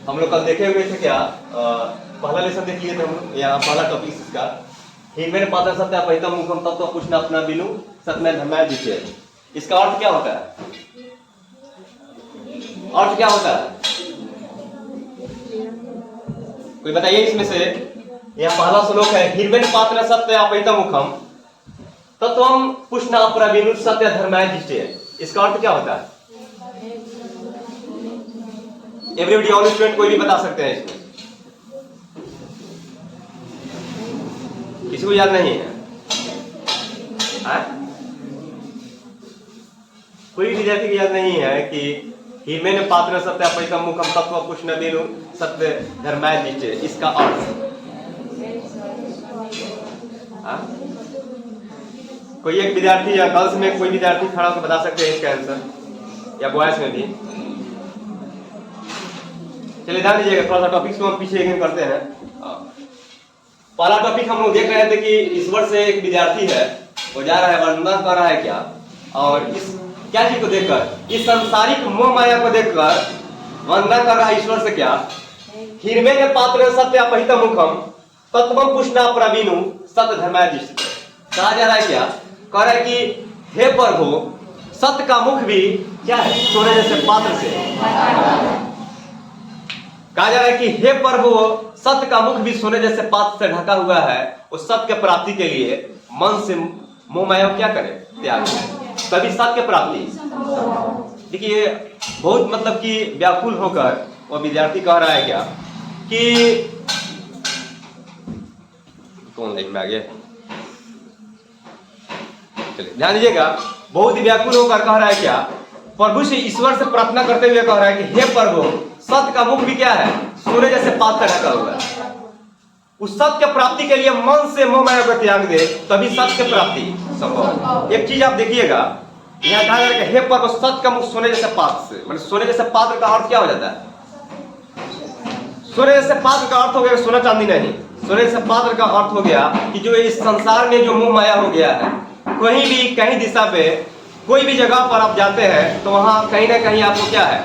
हम लोग कल देखे हुए थे क्या पहला लेसन देख लिए थे हम लोग, यहाँ पहला टॉपिक इसका हिरमेन पात्र सत्य अपहितम मुखम तत्व पुष्णा अपना बिनु सत्य धर्मय दिचे। इसका अर्थ क्या होता है? अर्थ क्या होता है कोई बताइए इसमें से। यहाँ पहला श्लोक है हिरमेन पात्र सत्य अपहितम मुखम तत्वम पुष्णा अपना बिनु सत्य धर्मय दिचे। इसका अर्थ क्या होता है? एवरीबडी ऑल स्टूडेंट कोई भी बता सकते हैं इसमें। किसी को याद नहीं है? कोई विद्यार्थी को याद नहीं है कि हिरमेन पात्र सत्य अपहितम मुखम तत्व पुष्ण बिनु सत्य धर्मय दिचे। इसका अर्थ कोई एक विद्यार्थी या गर्ल्स में कोई विद्यार्थी खड़ा होकर बता सकते हैं इसका आंसर, या बॉयज में भी। चलिए ध्यान दीजिएगा, थोड़ा सा टॉपिक को हम पीछे करते हैं। पहला टॉपिक हम लोग देख रहे थे कि ईश्वर से एक विद्यार्थी है, वो जा रहा है वंदन कर रहा है क्या, और इस क्या चीज को देखकर, इस सांसारिक मोह माया को देखकर वंदन कर रहा है ईश्वर से क्या, हिरमेन पात्र सत्य अपहितम मुखम तत्वम पुष्णा प्रवीणु सत्य धर्मय दिशते। कहा जा रहा है क्या, कह रहा है कि हे प्रभु सत्य का मुख भी क्या है, सोने जैसे पात्र से। कहा जा रहा है कि हे प्रभु सत्य का मुख भी सोने जैसे पात्र से ढका हुआ है। उस सत्य के प्राप्ति के लिए मन से मोह माया क्या करे, त्याग, तभी सत्य प्राप्ति। देखिए बहुत मतलब कि व्याकुल होकर वो विद्यार्थी कह रहा है क्या कि कौन लाइन में आ गया, चलिए ध्यान दीजिएगा, बहुत ही व्याकुल होकर कह रहा है क्या, प्रभु से ईश्वर से प्रार्थना करते हुए कह रहा है कि हे प्रभु सत्य का मुख भी क्या है, सोने जैसे पात्र ढका हुआ है। उस सत्य प्राप्ति के लिए मन से मोह माया को त्याग दे, तभी सत्य प्राप्ति संभव। एक चीज आप देखिएगा, यहाँ कहा जा रहा है हे प्रभु सत्य का मुख सोने जैसे पात्र से, मतलब सोने जैसे पात्र का अर्थ क्या हो जाता है? सोने जैसे पात्र का अर्थ हो गया सोना चांदी नहीं, सोने जैसे पात्र का अर्थ हो गया कि जो इस संसार में जो मोह माया हो गया है, कहीं भी कहीं दिशा पे कोई भी जगह पर आप जाते हैं तो वहां कहीं ना कहीं आपको क्या है,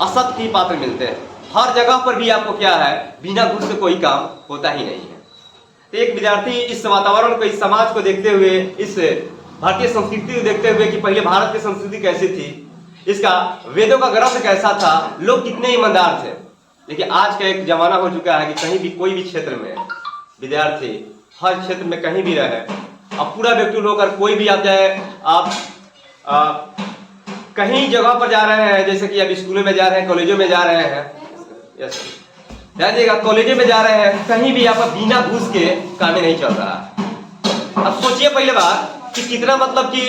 असत्य की पात्र मिलते हैं। हर जगह पर भी आपको क्या है, बिना घूस से कोई काम होता ही नहीं है। तो एक विद्यार्थी इस वातावरण को, इस समाज को देखते हुए, इस भारतीय संस्कृति को देखते हुए कि पहले भारत की संस्कृति कैसी थी, इसका वेदों का ग्रंथ कैसा था, लोग कितने ईमानदार थे। लेकिन आज का एक जमाना हो चुका है कि कहीं भी कोई भी क्षेत्र में विद्यार्थी हर क्षेत्र में कहीं भी रहे, अब पूरा व्यक्ति होकर कोई भी आप जाए, आप कहीं जगह पर जा रहे हैं, जैसे कि अब स्कूलों में जा रहे हैं, कॉलेजों में जा रहे हैं, ध्यान दीजिएगा कॉलेजों में जा रहे हैं, कहीं भी आप बिना घूस के काम नहीं चल रहा। अब सोचिए पहले बार कि कितना मतलब कि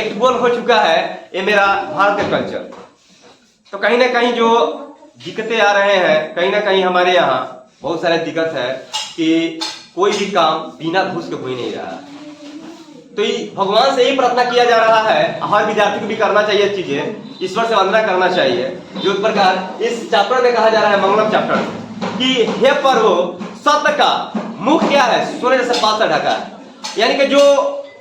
एक्टिवल हो चुका है ये मेरा भारत का कल्चर। तो कहीं ना कहीं जो दिक्कतें आ रहे हैं, कहीं ना कहीं हमारे यहाँ बहुत सारे दिक्कत है कि कोई भी काम बिना घूस के हो ही नहीं रहा। तो भगवान से ही प्रार्थना किया जा रहा है, हर विद्यार्थी को भी करना चाहिए चीजें, ईश्वर से वंदना करना चाहिए। जो प्रकार इस चैप्टर में कहा जा रहा है, मंगलम चैप्टर, कि हे प्रभु सत्य का मुख क्या है, सोने जैसे पात्र ढका है। यानी कि जो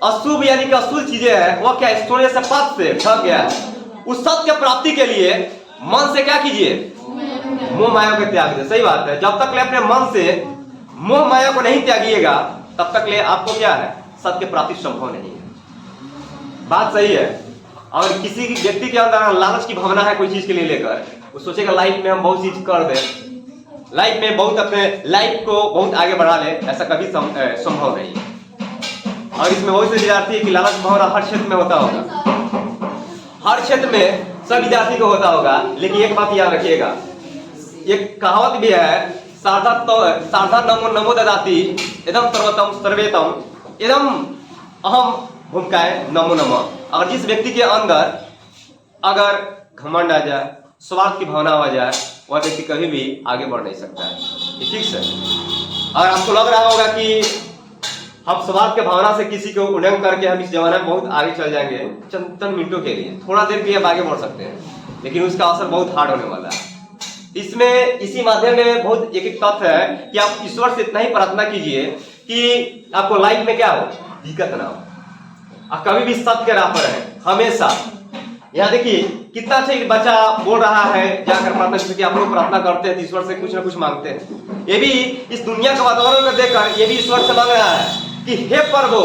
अशुभ यानी कि अशुभ चीजें हैं वो क्या है, सोने जैसे पात्र से ढक गया है। उस सत्य प्राप्ति के लिए मन से क्या कीजिए, मोह माया को त्याग दे। सही बात है, जब तक ले अपने मन से मोह माया को नहीं त्यागिएगा तब तक ले आपको क्या है, सत्य प्राप्ति संभव नहीं है। बात सही है। और किसी व्यक्ति के अंदर लालच की भावना है कोई चीज के लिए लेकर, वो सोचेगा लाइफ में हम बहुत चीज कर दे, लाइफ में बहुत अपने लाइफ को बहुत आगे बढ़ा ले, ऐसा कभी संभव नहीं है। और इसमें बहुत से विद्यार्थी की लालच भावना हर क्षेत्र में होता होगा, हर क्षेत्र में सब विद्यार्थी को होता होगा। लेकिन एक बात याद रखिएगा, एक कहावत भी है, साधा नमो नमो ददाति इदम सर्वतम सर्वेतम इदम अहम भूमिकाए नमो नमः। अगर जिस व्यक्ति के अंदर अगर घमंड आ जाए, स्वार्थ की भावना आ जाए, वह व्यक्ति कभी भी आगे बढ़ नहीं सकता है। ठीक से, अगर आपको लग रहा होगा कि हम स्वार्थ के भावना से किसी को उल्लंघन करके हम इस जमाने में बहुत आगे चल जाएंगे, चंद मिनटों के लिए, थोड़ा देर के लिए हम आगे बढ़ सकते हैं, लेकिन उसका असर बहुत हार्ड होने वाला है। इसमें इसी माध्यम में बहुत एक तथ्य है कि आप ईश्वर से इतना ही प्रार्थना कीजिए कि आपको लाइफ में क्या हो, दिक्कत ना हो, आप कभी भी सत्य के राह पर रहें हमेशा। यहाँ देखिए कितना अच्छा एक बच्चा बोल रहा है जाकर प्रार्थना, जैसे कि आप लोग प्रार्थना करते हैं तो ईश्वर से कुछ ना कुछ मांगते हैं। ये भी इस दुनिया का वातावरण को देखकर ये भी ईश्वर से मांग रहा है कि हे प्रभु,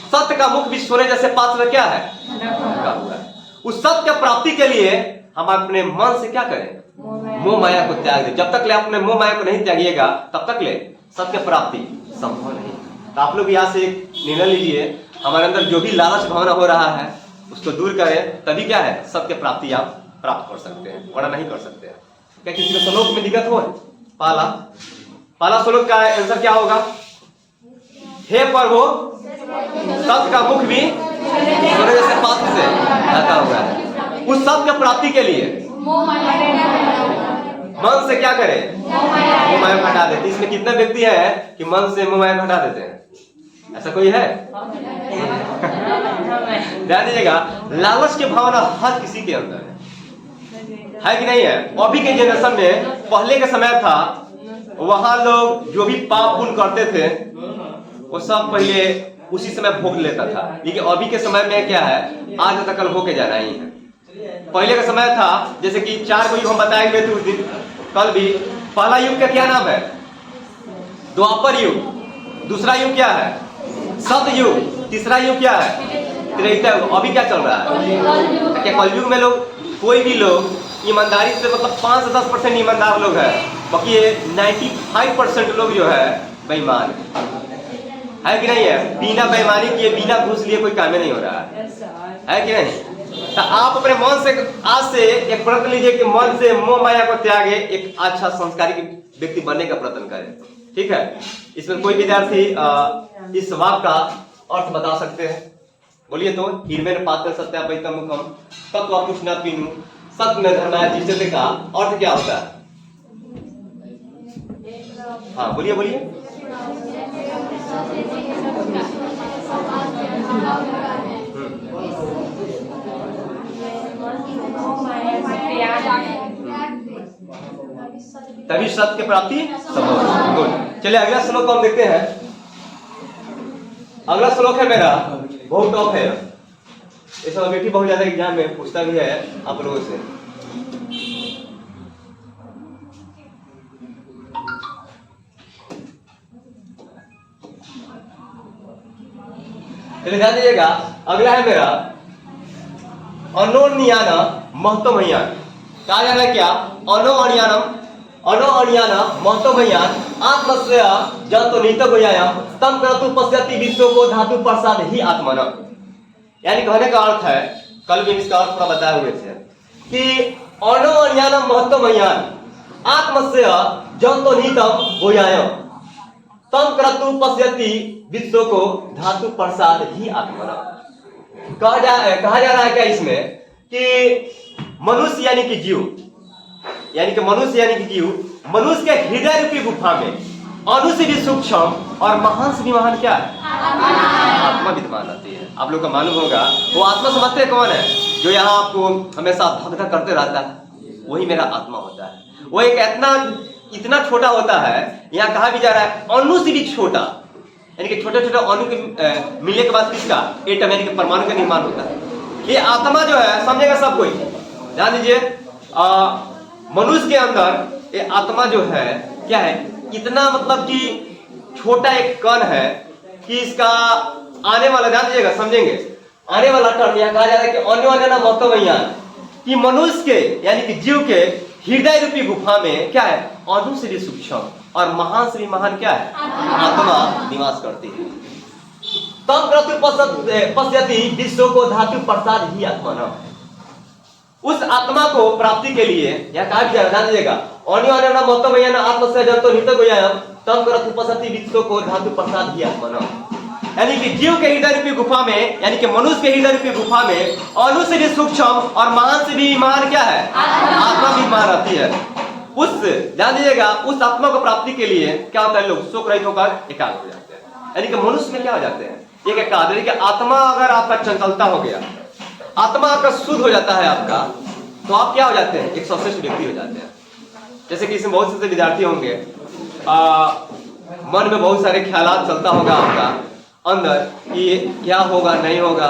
सत्य का मुख भी सोने जैसे पात्र क्या है, ढका हुआ है। उस सत्य की प्राप्ति के लिए हम अपने मन से क्या करें, मोह माया को त्याग दें। जब तक ले अपने मोह माया को नहीं त्यागिएगा तब तक ले सत्य प्राप्ति संभव नहीं। तो आप लोग यहाँ से एक निर्णय लीजिए, हमारे अंदर जो भी लालच भावना हो रहा है उसको दूर करें, तभी क्या है सत्य प्राप्ति आप प्राप्त कर सकते हैं, वरना नहीं कर सकते हैं। क्या किसी को श्लोक में दिक्कत हो? पहला श्लोक का आंसर क्या होगा? हे प्रभु, सत्य का मुख भी सोने जैसे पात्र से ढका हुआ है। उस सत्य प्राप्ति के लिए मन से क्या करें, मोह माया हटा देते। इसमें कितने व्यक्ति हैं कि मन से मोह माया हटा देते हैं? ऐसा कोई है? ध्यान दीजिएगा, लालच की भावना हर किसी के अंदर है कि नहीं है? अभी के जनरेशन में, पहले के समय था वहां लोग जो भी पाप पुण्य करते थे वो सब पहले उसी समय भोग लेता था। लेकिन अभी के समय में क्या है, आज तक कल होके जाना ही है। पहले का समय था जैसे कि 4 युग हम बताए हुए थे उस दिन, कल भी। पहला युग का क्या नाम है? द्वापर युग। दूसरा युग क्या है? सतयुग। तीसरा युग क्या है? त्रेता युग। अभी क्या चल रहा है? क्या कलयुग में लोग, कोई भी लोग ईमानदारी से, मतलब 5 से 10% ईमानदार लोग हैं, बाकी ये 95% लोग जो है बेईमान है कि नहीं है? बिना बेईमानी किए, बिना घूस लिए कोई काम नहीं हो रहा है कि नहीं? तो आप अपने मन से आज से एक प्रयत्न लीजिए कि मन से मोह माया को त्यागे, एक अच्छा संस्कारी व्यक्ति बनने का प्रयत्न करें। ठीक है? इसमें कोई विद्यार्थी इस वाक्य का अर्थ बता सकते हैं? बोलिए तो। हिरमेन पात्र सत्यापैतम मुखम तत्व पुष्णा पीनू सत्य में धर्माया जिससे का अर्थ क्या होता है? हाँ बोलिए बोलिए। तभी सत्य की प्राप्ति संभव। गुड। चलिए अगला श्लोक को हम देखते हैं। अगला श्लोक है मेरा, बहुत टॉप है। इस समय बेटी बहुत ज्यादा एग्जाम में पूछता भी है आप लोगों से। चलिए ध्यान दीजिएगा, अगला है मेरा अनोन्यान महत्वमयान। कहा जा रहा है क्या? अनोन्यान महत्वमयान आत्मस्य जंतु नीत गोयायाम तम क्रतु पश्यति विश्व को धातु प्रसाद ही आत्मन। यानी कहने का अर्थ है, कल भी इसका अर्थ थोड़ा बताए हुए थे कि अनोन्यान महत्वमयान आत्मस्य जंतु नीतम गोयायाम तम क्रतु पश्यति विश्व को धातु प्रसाद ही आत्मन। कहा जा रहा है क्या इसमें कि मनुष्य यानी कि जीव, मनुष्य के हृदय रूपी गुफा में अणु से भी सूक्ष्म और महान से भी महान क्या है? आत्मा विद्यमान रहती है। आप लोग को मालूम होगा वो आत्मा समझते हैं कौन है? जो यहाँ आपको हमेशा धक धक करते रहता है, वही मेरा आत्मा होता है। वो एक इतना छोटा होता है, यहाँ कहा भी जा रहा है अणु से भी छोटा, यानी कि छोटे छोटे अणु के मिलने के बाद किसका एटम यानी कि परमाणु का निर्माण होता है। ये आत्मा जो है समझेगा सब कोई। ध्यान दीजिए, मनुष्य के अंदर ये आत्मा जो है क्या है, इतना मतलब कि छोटा एक कण है कि इसका आने वाला, ध्यान दीजिएगा समझेंगे, आने वाला टर्म यहाँ कहा जा रहा है कि अन्य महत्वमयान, कि मनुष्य के यानी कि जीव के हृदय रूपी गुफा में क्या है? अणु से भी सूक्ष्म और महान से भी महान क्या है? आत्मा निवास करती है। तब पश्यति विश्व को धातु प्रसाद ही आत्मा। उस आत्मा को प्राप्ति के लिए यहाँ कहा गया, ध्यान दीजिएगा, अन्य महत्वमयान आत्मस्य जंतु नीत गोयायाम तम क्रतु पश्यति विश्व को धातु प्रसाद ही आत्मा। यानी कि जीव के हृदय रूपी गुफा में, यानी कि मनुष्य के हृदय रूपी गुफा में अणु से भी सूक्ष्म और महान से भी महान क्या है? आत्मा भी महान रहती है। उस, ध्यान दीजिएगा, उस आत्मा को प्राप्ति के लिए क्या होता है? लोग शोक रहित होकर एकाग्र हो जाते हैं। यानी कि मनुष्य में क्या हो जाते हैं? एक एकाग्र कि आत्मा अगर आपका चंचलता हो गया, आत्मा आपका शुद्ध हो जाता है आपका, तो आप क्या हो जाते हैं? एक सर्वश्रेष्ठ व्यक्ति हो जाते हैं। जैसे कि इसमें बहुत से विद्यार्थी होंगे, मन में बहुत सारे ख्यालात चलता होगा आपका अंदर कि क्या होगा नहीं होगा,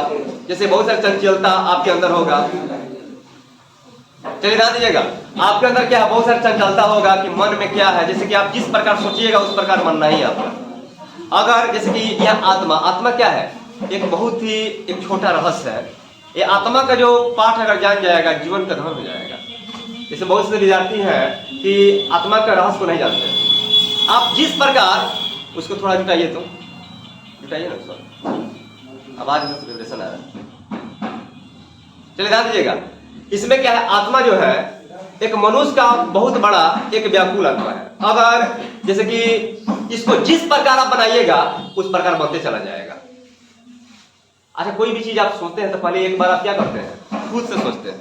जैसे बहुत सारी चंचलता आपके अंदर होगा, चलिए ध्यान दीजिएगा, आपके अंदर क्या है, बहुत सारी चंचलता होगा कि मन में क्या है, जैसे कि आप जिस प्रकार सोचिएगा उस प्रकार मन नहीं आपका। अगर जैसे कि यह आत्मा, आत्मा क्या है, एक बहुत ही एक छोटा रहस्य है। ये आत्मा का जो पाठ अगर जान जाएगा जीवन का धन हो जाएगा। जैसे बहुत से विद्यार्थी हैं कि आत्मा का रहस्य को नहीं जानते। आप जिस प्रकार उसको थोड़ा जुटाइए, तो जुटाइए ना उसको, आवाज में वाइब्रेशन आ रहा है। चलिए ध्यान दीजिएगा, इसमें क्या है, आत्मा जो है एक मनुष्य का बहुत बड़ा एक व्याकुल आत्मा है। अगर जैसे कि इसको जिस प्रकार आप बनाइएगा उस प्रकार बनते चला जाएगा। अच्छा, कोई भी चीज आप सोचते हैं तो पहले एक बार आप क्या करते हैं, खुद से सोचते हैं।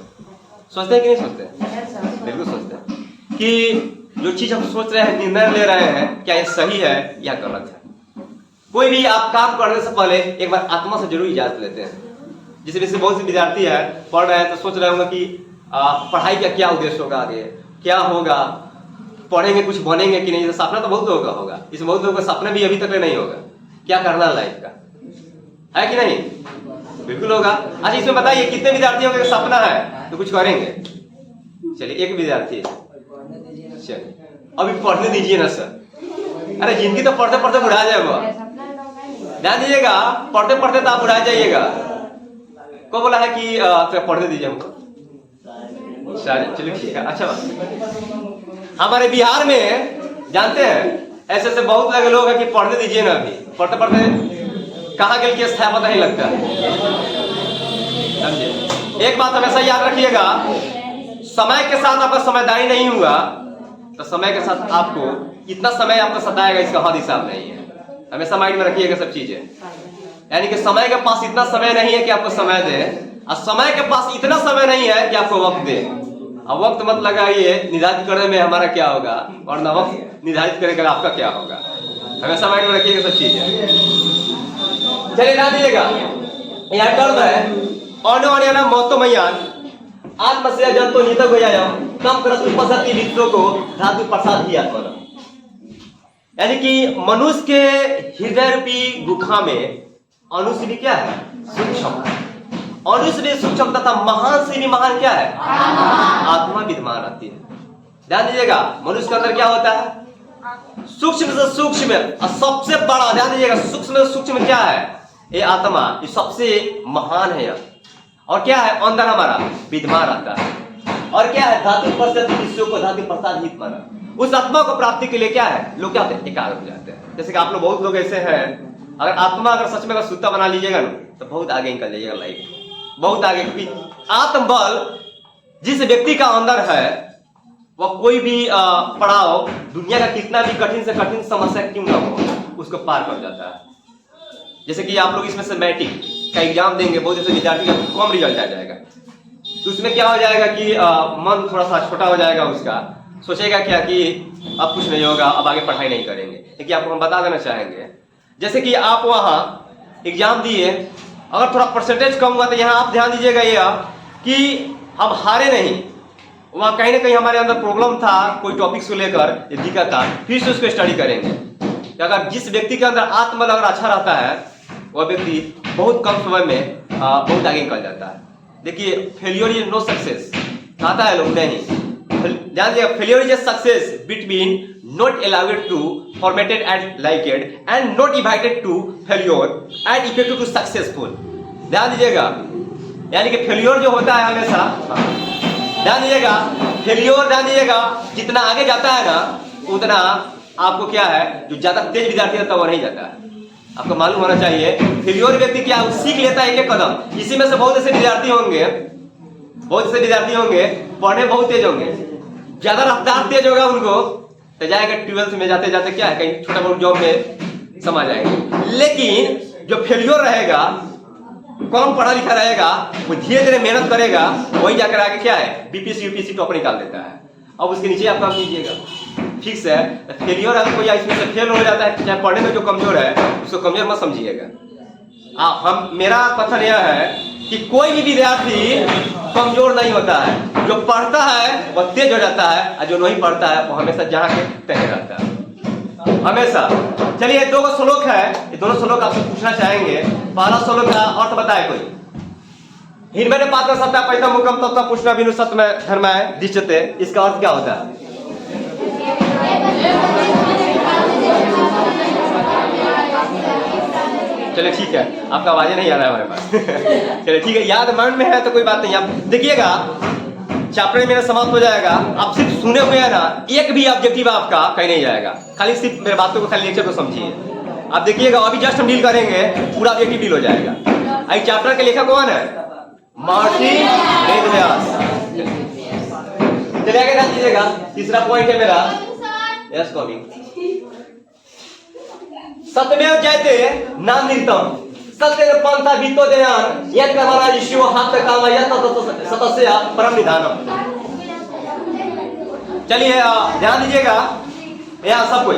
सोचते हैं कि नहीं सोचते हैं? बिल्कुल सोचते हैं कि जो चीज हम सोच रहे हैं, निर्णय ले रहे हैं, क्या ये सही है या गलत है। कोई भी आप काम करने से पहले एक बार आत्मा से जरूर इजाजत लेते हैं। जैसे बहुत से विद्यार्थी है, पढ़ रहे हैं तो सोच रहे होंगे कि पढ़ाई का क्या उद्देश्य होगा, आगे क्या होगा, पढ़ेंगे कुछ बनेंगे कि नहीं। तो सपना तो बहुत लोगों का होगा, इस बहुत लोगों का सपना भी अभी तक नहीं होगा, क्या करना लाइफ का है कि नहीं, बिल्कुल होगा। अच्छा, इसमें बताइए कितने विद्यार्थियों का सपना है तो कुछ करेंगे। चलिए एक विद्यार्थी, चलिए अभी पढ़ने दीजिए ना सर। अरे जिंदगी तो पढ़ते पढ़ते बुढ़ा जाएगा, ध्यान दीजिएगा, पढ़ते पढ़ते तो आप बुढ़ा जाइएगा। को बोला है कि तो पढ़ने दीजिए हमको, चलिए ठीक है। अच्छा, हमारे बिहार में जानते हैं ऐसे ऐसे बहुत लगे लोग हैं कि पढ़ने दीजिए ना, अभी पढ़ते पढ़ते कहाँ गए कि स्थान पता नहीं लगता। समझे, एक बात हमेशा याद रखिएगा, समय के साथ आपका समझदारी नहीं हुआ तो समय के साथ आपको इतना समय आपको सताएगा, इसका हद हिसाब नहीं है। हमेशा माइंड में रखिएगा सब चीजें। यानी कि समय के पास इतना समय नहीं है कि आपको समय दे, और समय के पास इतना समय नहीं है कि आपको वक्त दे। अब वक्त मत लगाइए निर्धारित करने में हमारा क्या होगा, और न वक्त निर्धारित करेगा आपका क्या होगा। हमेशा माइंड में रखिएगा सब चीजें। चलिए ध्यान दीजिएगा, यहाँ टर्म है अनोन्याना मौतमयान आत्मश्रेय जंतु निहित हो जाए कम करत उपसति वित्रों को धातु प्रसाद ही आत्मा। यानी कि मनुष्य के हृदय रूपी गुफा में अनुष्य भी क्या है, सूक्ष्म। अनुष्य भी सूक्ष्म तथा महान से भी महान क्या है, आत्मा विद्यमान रहती है। ध्यान दीजिएगा, मनुष्य के अंदर क्या होता है, सूक्ष्म से सूक्ष्म और सबसे बड़ा, ध्यान दीजिएगा, सूक्ष्म से सूक्ष्म क्या है, ये आत्मा, ये सबसे महान है। और क्या है, अंदर हमारा विद्यमान रहता है। और क्या है, धातु प्रसाद विश्व को धातु प्रसाद हित माना। उस आत्मा को प्राप्ति के लिए क्या है, लोग क्या होते हैं, एकाग्र हो जाते हैं। जैसे कि आप लोग, बहुत लोग ऐसे हैं, अगर आत्मा अगर सच में अगर सूता बना लीजिएगा ना तो बहुत आगे निकल जाइएगा लाइफ, बहुत आगे। क्योंकि आत्मबल जिस व्यक्ति का अंदर है वह कोई भी पड़ाव, दुनिया का कितना भी कठिन से कठिन समस्या क्यों ना हो, उसको पार कर जाता है। जैसे कि आप लोग इसमें से मैट्रिक का एग्जाम देंगे, बहुत ऐसे विद्यार्थी का कम रिजल्ट आ जाएगा, तो उसमें क्या हो जाएगा कि मन थोड़ा सा छोटा हो जाएगा उसका, सोचेगा क्या कि अब कुछ नहीं होगा, अब आगे पढ़ाई नहीं करेंगे। लेकिन आपको हम बता देना चाहेंगे, जैसे कि आप वहाँ एग्जाम दिए, अगर थोड़ा परसेंटेज कम हुआ तो यहाँ आप ध्यान दीजिएगा ये कि हम हारे नहीं, वहाँ कहीं ना कहीं हमारे अंदर प्रॉब्लम था, कोई टॉपिक्स को लेकर दिक्कत था, फिर से उसको स्टडी करेंगे। अगर जिस व्यक्ति के अंदर आत्मबल अगर अच्छा रहता है वह व्यक्ति बहुत कम समय में बहुत आगे निकल जाता है। देखिए, फेलियर इज नो सक्सेस कहता है लोग, नहीं, ध्यान दीजिए, failure is a success between not allowed to formatted and liked and not invited to failure and effective to successful. ध्यान दीजिएगा, यानी कि फेलियर जो होता है हमेशा, ध्यान दीजिएगा, फेलियर, ध्यान दीजिएगा, जितना आगे जाता है ना उतना आपको क्या है, जो ज्यादा तेज विद्यार्थी रहता है वो नहीं जाता है। आपको मालूम होना चाहिए, फेलियर व्यक्ति क्या सीख लेता है एक कदम। इसी में से बहुत ऐसे विद्यार्थी होंगे, बहुत से विद्यार्थी होंगे पढ़ने बहुत तेज होंगे, ज्यादा रफ्तार तेज होगा उनको, तो जाएगा 12th में जाते जाते क्या है, कहीं छोटा बहुत जॉब में समा जाएंगे। लेकिन जो फेलियर रहेगा, कम पढ़ा लिखा रहेगा, वो धीरे धीरे मेहनत करेगा, वही जाकर आगे क्या है, बीपीएससी यूपीएससी टॉप निकाल देता है। अब उसके नीचे आप काम कीजिएगा, फिक्स है। फेलियर अगर कोई इसमें से फेल हो जाता है, चाहे पढ़ने में जो कमजोर है उसको कमजोर मत समझिएगा। मेरा कथन यह है कि कोई भी विद्यार्थी कमजोर नहीं होता है, जो पढ़ता है वह तेज हो जाता है, और जो नहीं पढ़ता है वो हमेशा जहाँ के तय रहता है, हमेशा। चलिए, 2 श्लोक है, ये दोनों श्लोक आपसे पूछना चाहेंगे। पहला श्लोक का अर्थ बताए कोई, हिरमय पात्र सत्ता पैता मुकम तत्व पुष्णा बिनु सत्य धर्माय दिश्यते, इसका अर्थ क्या होता है? चलिए ठीक है, आपका आवाज़ नहीं आ रहा है हमारे पास। चलिए ठीक है, याद मन में है तो कोई बात नहीं। आप देखिएगा चैप्टर मेरा समाप्त हो जाएगा, आप सिर्फ सुने हुए हैं ना, एक भी ऑब्जेक्टिव आपका कहीं नहीं जाएगा, खाली सिर्फ मेरे बातों को, खाली लेक्चर को समझिए। आप देखिएगा अभी जस्ट हम डील करेंगे, पूरा ऑब्जेक्टिव डील हो जाएगा। आई चैप्टर के लेखक कौन है? महर्षि वेदव्यास। चलिए आगे ध्यान दीजिएगा, तीसरा पॉइंट है मेरा, यस कमिंग, सत्यमेव जयते नामृतम सत्य पंथा वित्तोदयान यत् कर्मणा ऋषियो हाथ कामया सतस्य परम निधानम। चलिए ध्यान दीजिएगा, यहाँ सब कुछ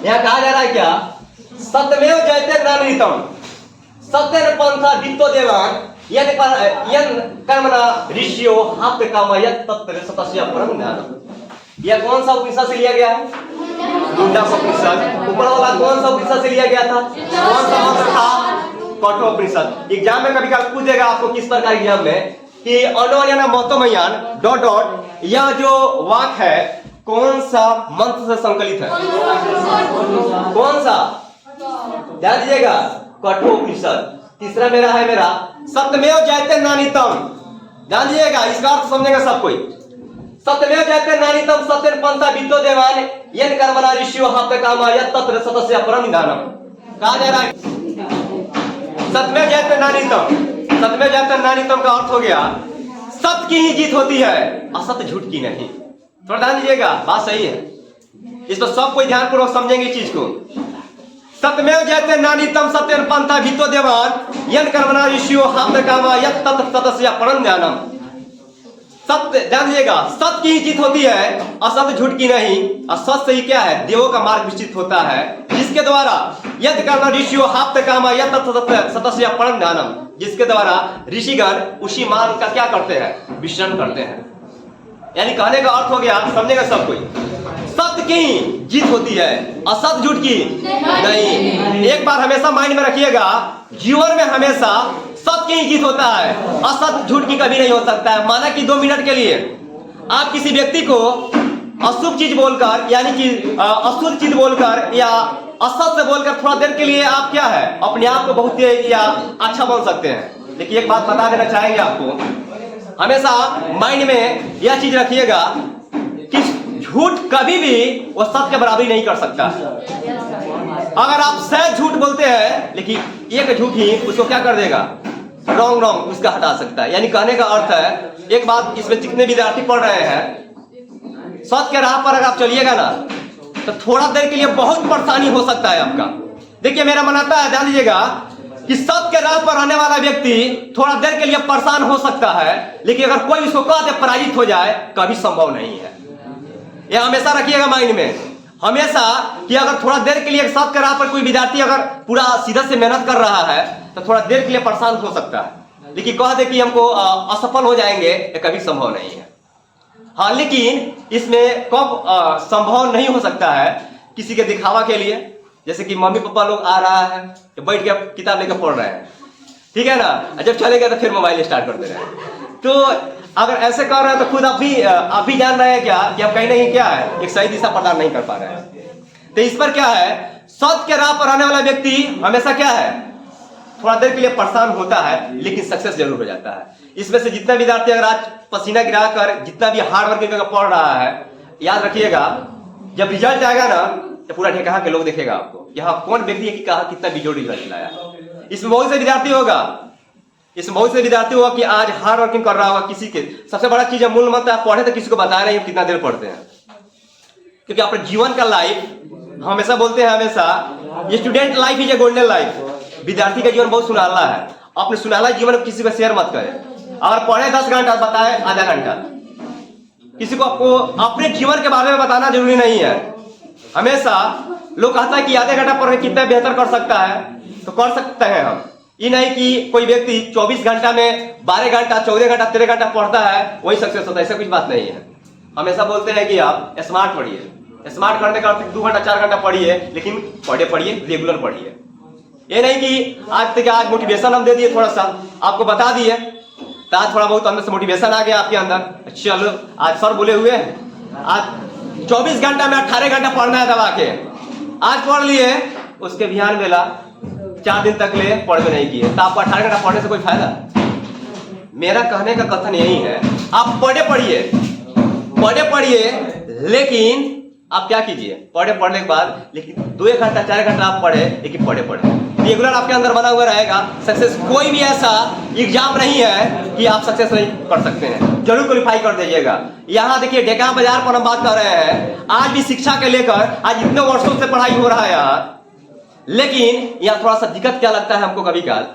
यहाँ कहा जा रहा है क्या? सत्यमेव जयते नामृतम सत्य पंथा वित्तोदयान यत् कर्मणा ऋषियो हाथ कामया सतस्य परम निधानम। यह कौन सा उपनिषद से लिया गया है? उपनिषद। ऊपर वाला कौन सा उपनिषद से लिया गया था? कौन सा मंत्र था? कठोपनिषद। एग्जाम में कभी कभी पूछेगा आपको किस प्रकार एग्जाम में कि अनोयन महत्वमयान डॉट डॉट, यह जो वाक्य है कौन सा मंत्र से संकलित है? कौन सा? ध्यान दीजिएगा, कठोपनिषद। तीसरा मेरा है मेरा सत्यमेव जयते नानितम। ध्यान दीजिएगा, इसका अर्थ समझेगा सब कोई। सत्यमेव जयते नानितम सत्य पंथा वित्तोदयान यत् कर्मणा ऋषियो हाथ कामया तत्र सतस्य परम निधानम। कहा जा रहा है सत्यमेव जयते नानितम। सत्यमेव जयते नानितम का अर्थ हो गया सत्य की ही जीत होती है, असत्य झूठ की नहीं। थोड़ा ध्यान दीजिएगा, बात सही है, इस पर सब कोई ध्यानपूर्वक समझेंगे चीज को। सत्यमेव जयते नानितम सत्य पंथा वित्तोदयान यत् कर्मणा ऋषियो हाथ कामया तत्र सतस्य परम निधानम। सत्य, ध्यान दीजिएगा, सत्य की ही जीत होती है, असत्य झूठ की नहीं। और सत्य ही क्या है? देवों का मार्ग निश्चित होता है, जिसके द्वारा यत् कर्मणा ऋषियो हाथ कामया सतस्य परम ज्ञानम, जिसके द्वारा ऋषिगण उसी मार्ग का क्या करते हैं? विचरण करते हैं। यानी कहने का अर्थ हो गया, समझेगा सब कोई, सत्य की ही जीत होती है, असत्य झूठ की नहीं। एक बार हमेशा माइंड में रखिएगा, जीवन में हमेशा सत्य की ही जीत होता है, असत्य झूठ की कभी नहीं हो सकता है। माना कि 2 मिनट के लिए आप किसी व्यक्ति को अशुभ चीज बोलकर, यानी कि अशुद्ध चीज बोलकर या असत्य बोलकर थोड़ा देर के लिए आप क्या है, अपने आप को बहुत या अच्छा बोल सकते हैं। लेकिन एक बात बता देना चाहेंगे आपको, हमेशा माइंड में यह चीज रखिएगा कि झूठ कभी भी वो सत्य के बराबरी नहीं कर सकता। अगर आप सहज झूठ बोलते हैं, लेकिन एक झूठ ही उसको क्या कर देगा? रॉन्ग उसका हटा सकता है। यानी कहने का अर्थ है, एक बात इसमें जितने विद्यार्थी पढ़ रहे हैं, सत्य के राह पर अगर आप चलिएगा ना, तो थोड़ा देर के लिए बहुत परेशानी हो सकता है आपका। देखिए मेरा मानता है, ध्यान दीजिएगा, कि सत्य के राह पर रहने वाला व्यक्ति थोड़ा देर के लिए परेशान हो सकता है, लेकिन अगर कोई उसको कह दे पराजित हो जाए, कभी संभव नहीं है। यह हमेशा रखिएगा माइंड में, हमेशा, कि अगर थोड़ा देर के लिए सत्य के राह पर कोई विद्यार्थी अगर पूरा सीधा से मेहनत कर रहा है, तो थोड़ा देर के लिए परेशान हो सकता है, लेकिन कह दे कि हमको असफल हो जाएंगे, ये कभी संभव नहीं है। हाँ, लेकिन इसमें कब संभव नहीं हो सकता है? किसी के दिखावा के लिए, जैसे कि मम्मी पापा लोग आ रहा है, तो बैठ के किताब लेकर पढ़ रहे हैं, ठीक है ना, जब चले गए तो फिर मोबाइल स्टार्ट कर दे रहे हैं। तो अगर ऐसे कर रहे हैं तो खुद आप भी जान रहे हैं क्या कि आप कहीं नहीं क्या है, एक सही दिशा प्रदान नहीं कर पा रहे हैं। तो इस पर क्या है, सत्य के राह पर आने वाला व्यक्ति हमेशा क्या है, थोड़ा देर के लिए परेशान होता है, लेकिन सक्सेस जरूर हो जाता है। इसमें से जितना विद्यार्थी अगर आज पसीना गिरा कर जितना भी हार्ड वर्किंग करके पढ़ रहा है, याद रखिएगा, जब रिजल्ट आएगा ना, तो पूरा ढेकहा के लोग देखेगा आपको कि हाँ कौन व्यक्ति है कि कहा कितना बिजोड़ रिजल्ट लाया। इसमें बहुत से विद्यार्थी होगा, कि आज हार्ड वर्किंग कर रहा होगा। किसी के सबसे बड़ा चीज है, मूल मंत्र, आप पढ़े तो किसी को बताया नहीं कितना देर पढ़ते हैं, क्योंकि अपने जीवन का लाइफ, हमेशा बोलते हैं, हमेशा ये student life is a golden life. विद्यार्थी का जीवन बहुत सुनहला है, अपने सुनहला जीवन किसी को शेयर मत करें। अगर पढ़े 10 घंटा, बताए आधा घंटा, किसी को आपको अपने जीवन के बारे में बताना जरूरी नहीं है। हमेशा लोग कहता है कि आधे घंटा पढ़ के कितना बेहतर कर सकता है, तो कर सकते हैं हम। ये नहीं कि कोई व्यक्ति 24 घंटा में 12 घंटा, 14 घंटा, 13 घंटा पढ़ता है वही सक्सेस होता है, ऐसा कुछ बात नहीं है। हमेशा बोलते हैं कि आप स्मार्ट पढ़िए। स्मार्ट करने का अर्थ 2 घंटा 4 घंटा पढ़िए, लेकिन पढ़िए, रेगुलर पढ़िए। ये नहीं कि आज मोटिवेशन हम दे दिए, थोड़ा सा आपको बता दिए तो आज थोड़ा बहुत अंदर से मोटिवेशन आ गया आपके अंदर, चलो आज सर बोले हुए हैं आज 24 घंटा में 18 घंटा पढ़ना है दबा के, आज पढ़ लिए, उसके बिहान बेला 4 दिन तक ले पढ़ भी नहीं किए, तो आपको 18 घंटा पढ़ने से कोई फायदा? मेरा कहने का कथन यही है, आप पढ़े पढ़िए, लेकिन आप क्या कीजिए, पढ़ने के बाद लेकिन 2-1 घंटा 4 घंटा आप पढ़े, लेकिन पढ़े रेगुलर आपके अंदर बना हुआ रहेगा। सक्सेस कोई भी ऐसा एग्जाम नहीं है कि आप सक्सेस नहीं कर सकते हैं, जरूर क्वालिफाई कर दीजिएगा। यहाँ देखिए डेका बाजार पर हम बात कर रहे हैं, आज भी शिक्षा के लेकर आज इतने वर्षों से पढ़ाई हो रहा है यहाँ, लेकिन यहाँ थोड़ा सा दिक्कत क्या लगता है हमको कभी काल,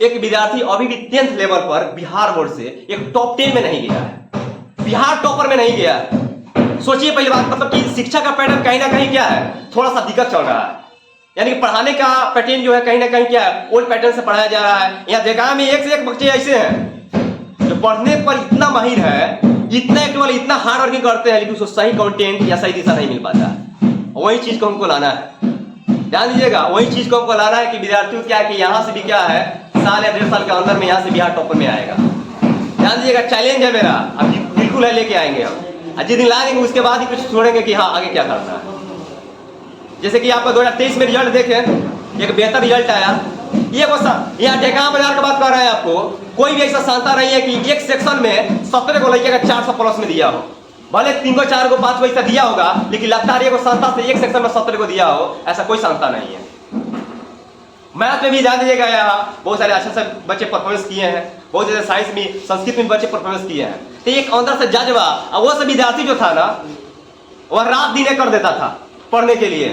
एक विद्यार्थी अभी भी 10th लेवल पर बिहार बोर्ड से एक टॉप 10 में नहीं गया है, बिहार टॉपर में नहीं गया है। सोचिए पहली बात, मतलब कि शिक्षा का पैटर्न कहीं ना कहीं क्या है, थोड़ा सा दिक्कत चल रहा है, यानी कि पढ़ाने का पैटर्न जो है कहीं ना कहीं क्या है, ओल्ड पैटर्न से पढ़ाया जा रहा है। यहाँ देखा में 1 से 1 बच्चे ऐसे हैं जो पढ़ने पर इतना माहिर है, इतना केवल इतना हार्ड वर्किंग करते हैं, लेकिन उसको सही कंटेंट या सही दिशा नहीं मिल पाता। वही चीज को हमको लाना है, ध्यान दीजिएगा, वही चीज को हमको लाना है कि विद्यार्थी क्या है कि यहाँ से भी क्या है, साल या 1.5 साल के अंदर में यहाँ से बिहार टॉपर में आएगा। ध्यान दीजिएगा, चैलेंज है मेरा, अब बिल्कुल है, लेके आएंगे हम, जिस दिन लाएंगे उसके बाद ही कुछ छोड़ेंगे कि हाँ आगे क्या करना है। जैसे कि आपका 2023 में रिजल्ट देखें, एक बेहतर रिजल्ट आया, ये यहाँ डेका बाजार की बात कर रहे हैं आपको, कोई भी ऐसा संस्था नहीं है कि एक सेक्शन में 17 को लड़के का 400 प्लस में दिया हो, भले 3 को 4 को 5 को ऐसा दिया होगा, लेकिन लगता है संस्था से एक सेक्शन में 17 को दिया हो, ऐसा कोई संस्था नहीं है। मैथ में भी ध्यान दीजिएगा, यहाँ बहुत सारे अच्छे से बच्चे परफॉर्मेंस किए हैं, बहुत सारे साइंस में, संस्कृत में बच्चे परफॉर्मेंस किए हैं। तो एक अंदर से जज्बा, और वो सब विद्यार्थी जो था ना, वह रात दिन कर देता था पढ़ने के लिए।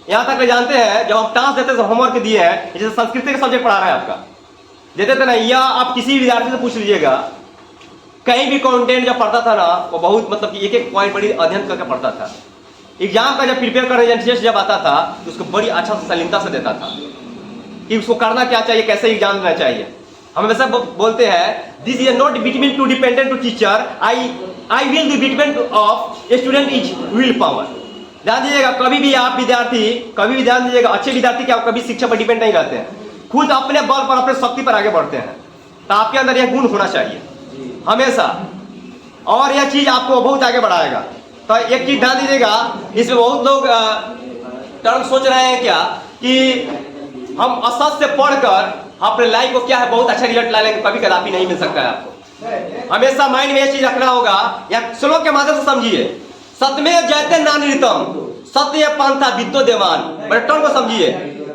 यहाँ तक जानते हैं जब हम टास्क देते थे, होमवर्क दिए हैं, जैसे संस्कृत का सब्जेक्ट पढ़ा रहा है आपका, देते थे ना, या आप किसी विद्यार्थी से पूछ लीजिएगा, कहीं भी कंटेंट जब पढ़ता था ना, वो बहुत मतलब कि एक पॉइंट बड़ी अध्ययन करके पढ़ता था। एग्जाम का जब प्रिपेयर करने टेस्ट जब आता था तो उसको बड़ी अच्छा से सलीनता से देता था कि उसको करना क्या चाहिए, कैसे एग्जाम देना चाहिए। हम हमेशा बोलते हैं, this is not between two dependent to teacher, I will be dependent of student is will power. ध्यान दीजिएगा, कभी भी आप विद्यार्थी, कभी भी ध्यान दीजिएगा, अच्छे विद्यार्थी क्या कभी शिक्षा पर डिपेंड नहीं रहते हैं, खुद अपने बल पर अपने शक्ति पर आगे बढ़ते हैं। तो आपके अंदर यह गुण होना चाहिए हमेशा, और यह चीज आपको बहुत आगे बढ़ाएगा। तो एक चीज ध्यान दीजिएगा, इसमें बहुत लोग टर्म सोच रहे हैं क्या कि हम असत से पढ़कर अपने लाइफ को क्या है बहुत अच्छा रिजल्ट ला लेंगे, कभी कदापि नहीं मिल सकता है आपको। हमेशा माइंड में यह चीज रखना होगा, या श्लोक के माध्यम से समझिए, सत्यमेव जयते नानृतम सत्य पंथा विद्यो देवान, टर्म को समझिए,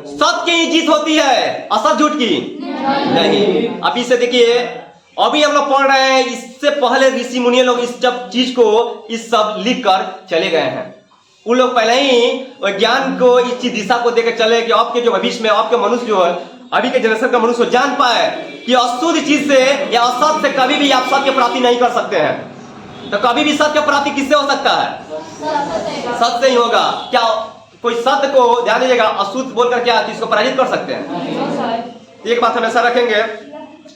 सत्य की जीत होती है, असत झूठ की नहीं। अभी से देखिए, अभी हम लोग पढ़ रहे हैं, इससे पहले ऋषि मुनि लोग इस सब चीज को इस सब लिख कर चले गए हैं। उन लोग पहले ही ज्ञान को इस चीज दिशा को देकर चले कि आपके जो भविष्य में आपके मनुष्य जो है, अभी के जनरेशन का मनुष्य जान पाए कि अशुद्ध चीज से या असत से कभी भी आप सत्य प्राप्ति नहीं कर सकते हैं। तो कभी भी सत्य प्राप्ति किससे हो सकता है? सत्य से ही होगा। क्या कोई सत्य को ध्यान दीजिएगा अशुद्ध बोलकर क्या चीज को पराजित कर सकते हैं? एक बात हमेशा रखेंगे,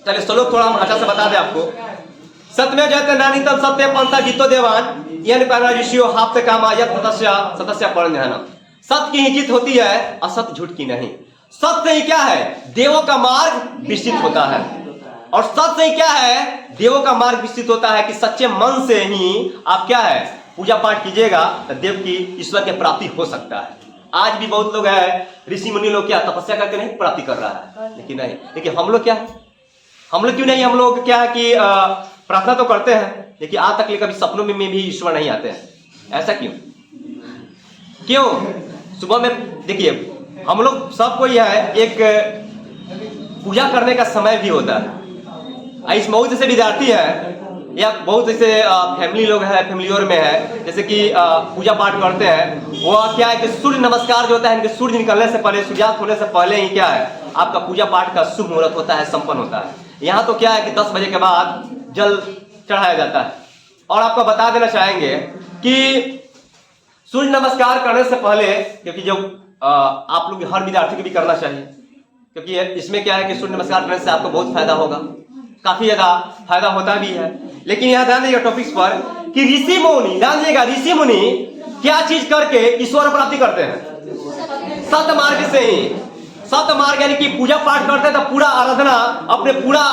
चलिए श्लोक थोड़ा हम अच्छा से बता दें आपको। सत्यमेव जयते नानृतम सत्य पंथा जितो देवान यन ऋषियों हाथ से काम सतस्य परम। सत्य की ही जीत होती है, असत्य झूठ की नहीं। सत्य ही क्या है? देवों का मार्ग विस्तृत होता है। और सत्य ही क्या है? देवों का मार्ग विस्तृत होता है कि सच्चे मन से ही आप क्या है पूजा पाठ कीजिएगा तो देव की ईश्वर की प्राप्ति हो सकता है। आज भी बहुत लोग है ऋषि मुनि लोग क्या तपस्या करके नहीं प्राप्ति कर रहा है, लेकिन नहीं, लेकिन हम लोग क्या है, हम लोग क्यों नहीं, हम लोग क्या है कि प्रार्थना तो करते हैं, लेकिन आज तक कभी सपनों में भी ईश्वर नहीं आते हैं। ऐसा क्यों? क्यों? सुबह में देखिए हम लोग सबको यह है एक पूजा करने का समय भी होता है। इस बहुत जैसे विद्यार्थी है या बहुत जैसे फैमिली लोग है, फैमिलियों में है, जैसे कि पूजा पाठ करते हैं, वो क्या है कि सूर्य नमस्कार जो होता है, इनके सूर्य निकलने से पहले, सूर्यास्त होने से पहले ही क्या है आपका पूजा पाठ का शुभ मुहूर्त होता है, संपन्न होता है। यहाँ तो क्या है कि 10 बजे के बाद जल चढ़ाया जाता है। और आपको बता देना चाहेंगे कि सूर्य नमस्कार करने से पहले, क्योंकि जो आप लोग हर विद्यार्थी को भी करना चाहिए, क्योंकि इसमें क्या है कि सूर्य नमस्कार करने से आपको बहुत फायदा होगा, काफी ज्यादा फायदा होता भी है। लेकिन यहाँ ध्यान दीजिएगा टॉपिक्स पर कि ऋषि मुनि, ध्यान दीजिएगा ऋषि मुनि क्या चीज करके ईश्वर प्राप्ति करते हैं? सत्य मार्ग से ही। सत्य मार्ग यानी कि पूजा पाठ करते हैं तो पूरा आराधना अपने पूरा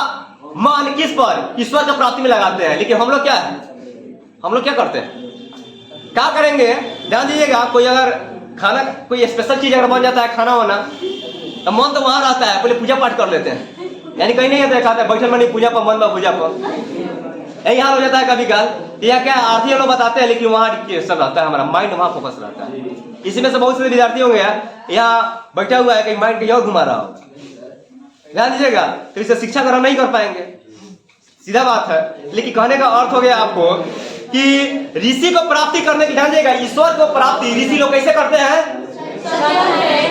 मन किस पर? ईश्वर की प्राप्ति में लगाते हैं। लेकिन हम लोग क्या है, हम लोग क्या करते हैं, क्या करेंगे? ध्यान दीजिएगा, कोई अगर खाना, कोई स्पेशल चीज अगर बन जाता है खाना वाना, तो मन तो वहां रहता है, पहले पूजा पाठ कर लेते हैं। यानी कहीं नहीं आता खाता है, बैठल मनी पूजा पर, मन में पूजा पर, यही हाल हो जाता है कभी काल। यह क्या आरती लोग बताते हैं, लेकिन वहाँ सब रहता है, हमारा माइंड वहाँ फोकस रहता है। इसी में से बहुत से विद्यार्थी होंगे यहाँ बैठा हुआ है, कहीं माइंड कहीं और घुमा रहा होगा, ध्यान दीजिएगा, तो इसे शिक्षा ग्रहण नहीं कर पाएंगे, सीधा बात है। लेकिन कहने का अर्थ हो गया आपको कि ऋषि को प्राप्ति करने की, ध्यान दीजिएगा, ईश्वर को प्राप्ति ऋषि लोग कैसे करते हैं?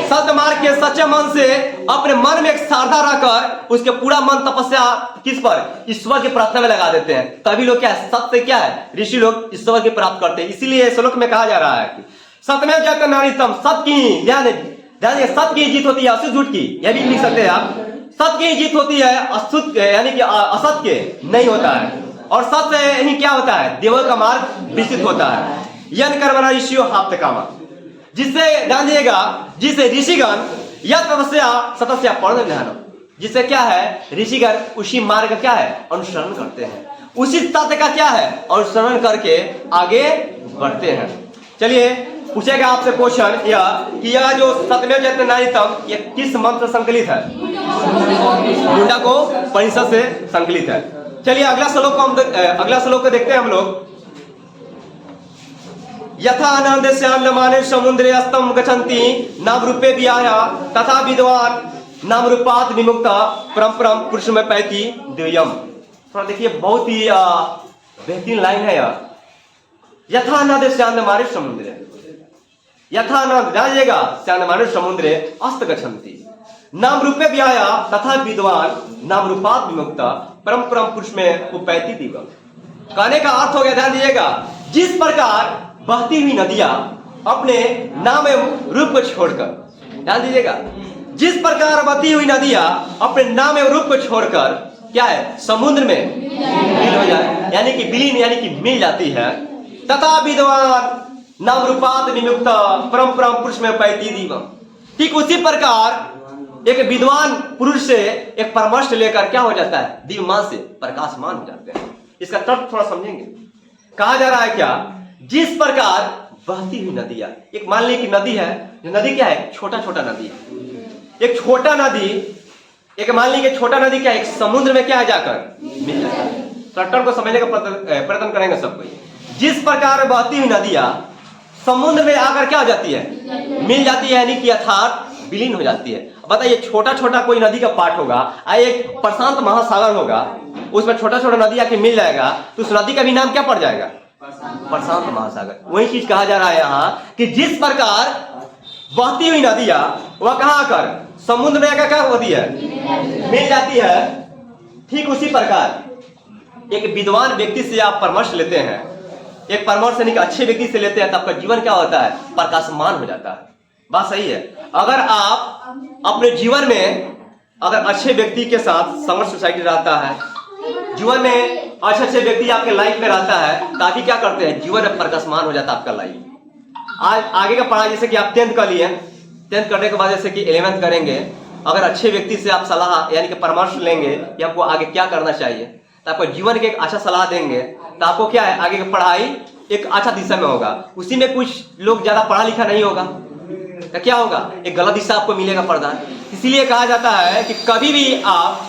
सत्य मार्ग के सच्चे मन से अपने मन में एक श्रद्धा रखकर उसके पूरा मन तपस्या किस पर? ईश्वर की प्रार्थना में लगा देते हैं। तभी लोग क्या है, सत्य क्या है, ऋषि लोग ईश्वर की प्राप्त करते हैं। इसीलिए श्लोक में कहा जा रहा है कि सत्यमेव जगत नारीतम, सत्य की, ध्यान सत्य की जीत होती है, असुत झूठ की, यह भी लिख सकते हैं आप। सत्य की जीत होती है, असुत यानी कि असत्य नहीं होता है, और सत्य ही क्या होता है? देवों का मार्ग विस्तृत होता है। यन कर्मणा ऋषियों हाप्त कामा, जिससे ध्यान दिएगा, जिसे ऋषिगण यह तपस्या सतस्या पर्ण ध्यान, जिससे क्या है, ऋषिगण उसी मार्ग का क्या है, अनुसरण करते हैं, उसी तत्व का क्या है, अनुसरण करके आगे बढ़ते हैं। चलिए पूछेगा आपसे क्वेश्चन यह कि यह जो सत्यमेव जयते नारीतम, यह किस मंत्र संकलित है? मुंडको परिषद से संकलित है। चलिए अगला श्लोक को अगला श्लोक को देखते हैं हम लोग। यथा आनंद श्याममाने समुद्रे अस्तम गच्छन्ति नाम रूपे विहाय तथा विद्वान नाम रूपात् विमुक्ता परम परम पुरुष में पैति दिव्यम। थोड़ा देखिए, बहुत ही बेहतरीन लाइन है यह। यथा आनंद श्याममाने समुद्रे, यथा आनंद जानिएगा, श्याममाने समुद्रे अस्त गच्छन्ति नाम रूपे विहाय तथा विद्वान नाम रूपात् विमुक्ता परम परम पुरुष में उपैति दिव्यम। कहने का अर्थ हो गया, ध्यान दीजिएगा, जिस प्रकार बहती हुई नदियां अपने नाम एवं रूप को छोड़कर, ध्यान दीजिएगा, जिस प्रकार बहती हुई नदियां अपने नाम एवं रूप को छोड़कर क्या है, समुद्र में विलीन हो जाए, यानी कि विलीन यानी कि मिल जाती है। तथा विद्वान नाम रूपात् विमुक्त परम परम पुरुष में पैती दिव्यम। ठीक उसी प्रकार एक विद्वान पुरुष से एक परामर्श लेकर क्या हो जाता है, दिव्यमान से प्रकाशमान हो जाते हैं। इसका तर्क थोड़ा समझेंगे। कहा जा रहा है क्या, जिस प्रकार बहती हुई नदियां, एक मान ली कि नदी है, जो नदी क्या है, छोटा छोटा नदी है, एक छोटा नदी, एक मान ली कि छोटा नदी क्या है, एक समुद्र में क्या है जाकर मिल जाता है। तर्क को समझने का प्रयत्न करेंगे सब कोई। जिस प्रकार बहती हुई नदियां समुद्र में आकर क्या हो जाती है, मिल जाती है, यानी कि अर्थात विलीन हो जाती है। बताइए, छोटा छोटा कोई नदी का पार्ट होगा, एक प्रशांत महासागर होगा, उसमें छोटा छोटा नदी आके मिल जाएगा, तो उस नदी का भी नाम क्या पड़ जाएगा, प्रशांत महासागर। वही चीज कहा जा रहा है यहाँ कि जिस प्रकार बहती हुई नदियां वह कहाँ आकर समुद्र में क्या होती है, मिल जाती है, ठीक उसी प्रकार एक विद्वान व्यक्ति से आप परामर्श लेते हैं, एक परामर्श यानी कि अच्छे व्यक्ति से लेते हैं, तो आपका जीवन क्या होता है, प्रकाशमान हो जाता है। बात सही है। अगर आप अपने जीवन में अगर अच्छे व्यक्ति के साथ संघर्ष सोसाइटी रहता है, जीवन में अच्छे अच्छे व्यक्ति आपके लाइफ में रहता है, ताकि क्या करते हैं, जीवन में प्रकाशमान हो जाता है आपका लाइफ। आज आगे का पढ़ाई, जैसे कि आप 10th कर लिए, 10th करने के बाद जैसे कि 11th करेंगे, अगर अच्छे व्यक्ति से आप सलाह यानी कि परामर्श लेंगे कि आपको आगे क्या करना चाहिए, तो आपको जीवन के एक अच्छा सलाह देंगे, तो आपको क्या है, आगे की पढ़ाई एक अच्छा दिशा में होगा। उसी में कुछ लोग ज्यादा पढ़ा लिखा नहीं होगा, तो क्या होगा, एक गलत दिशा आपको मिलेगा प्रदान। इसीलिए कहा जाता है कि कभी भी आप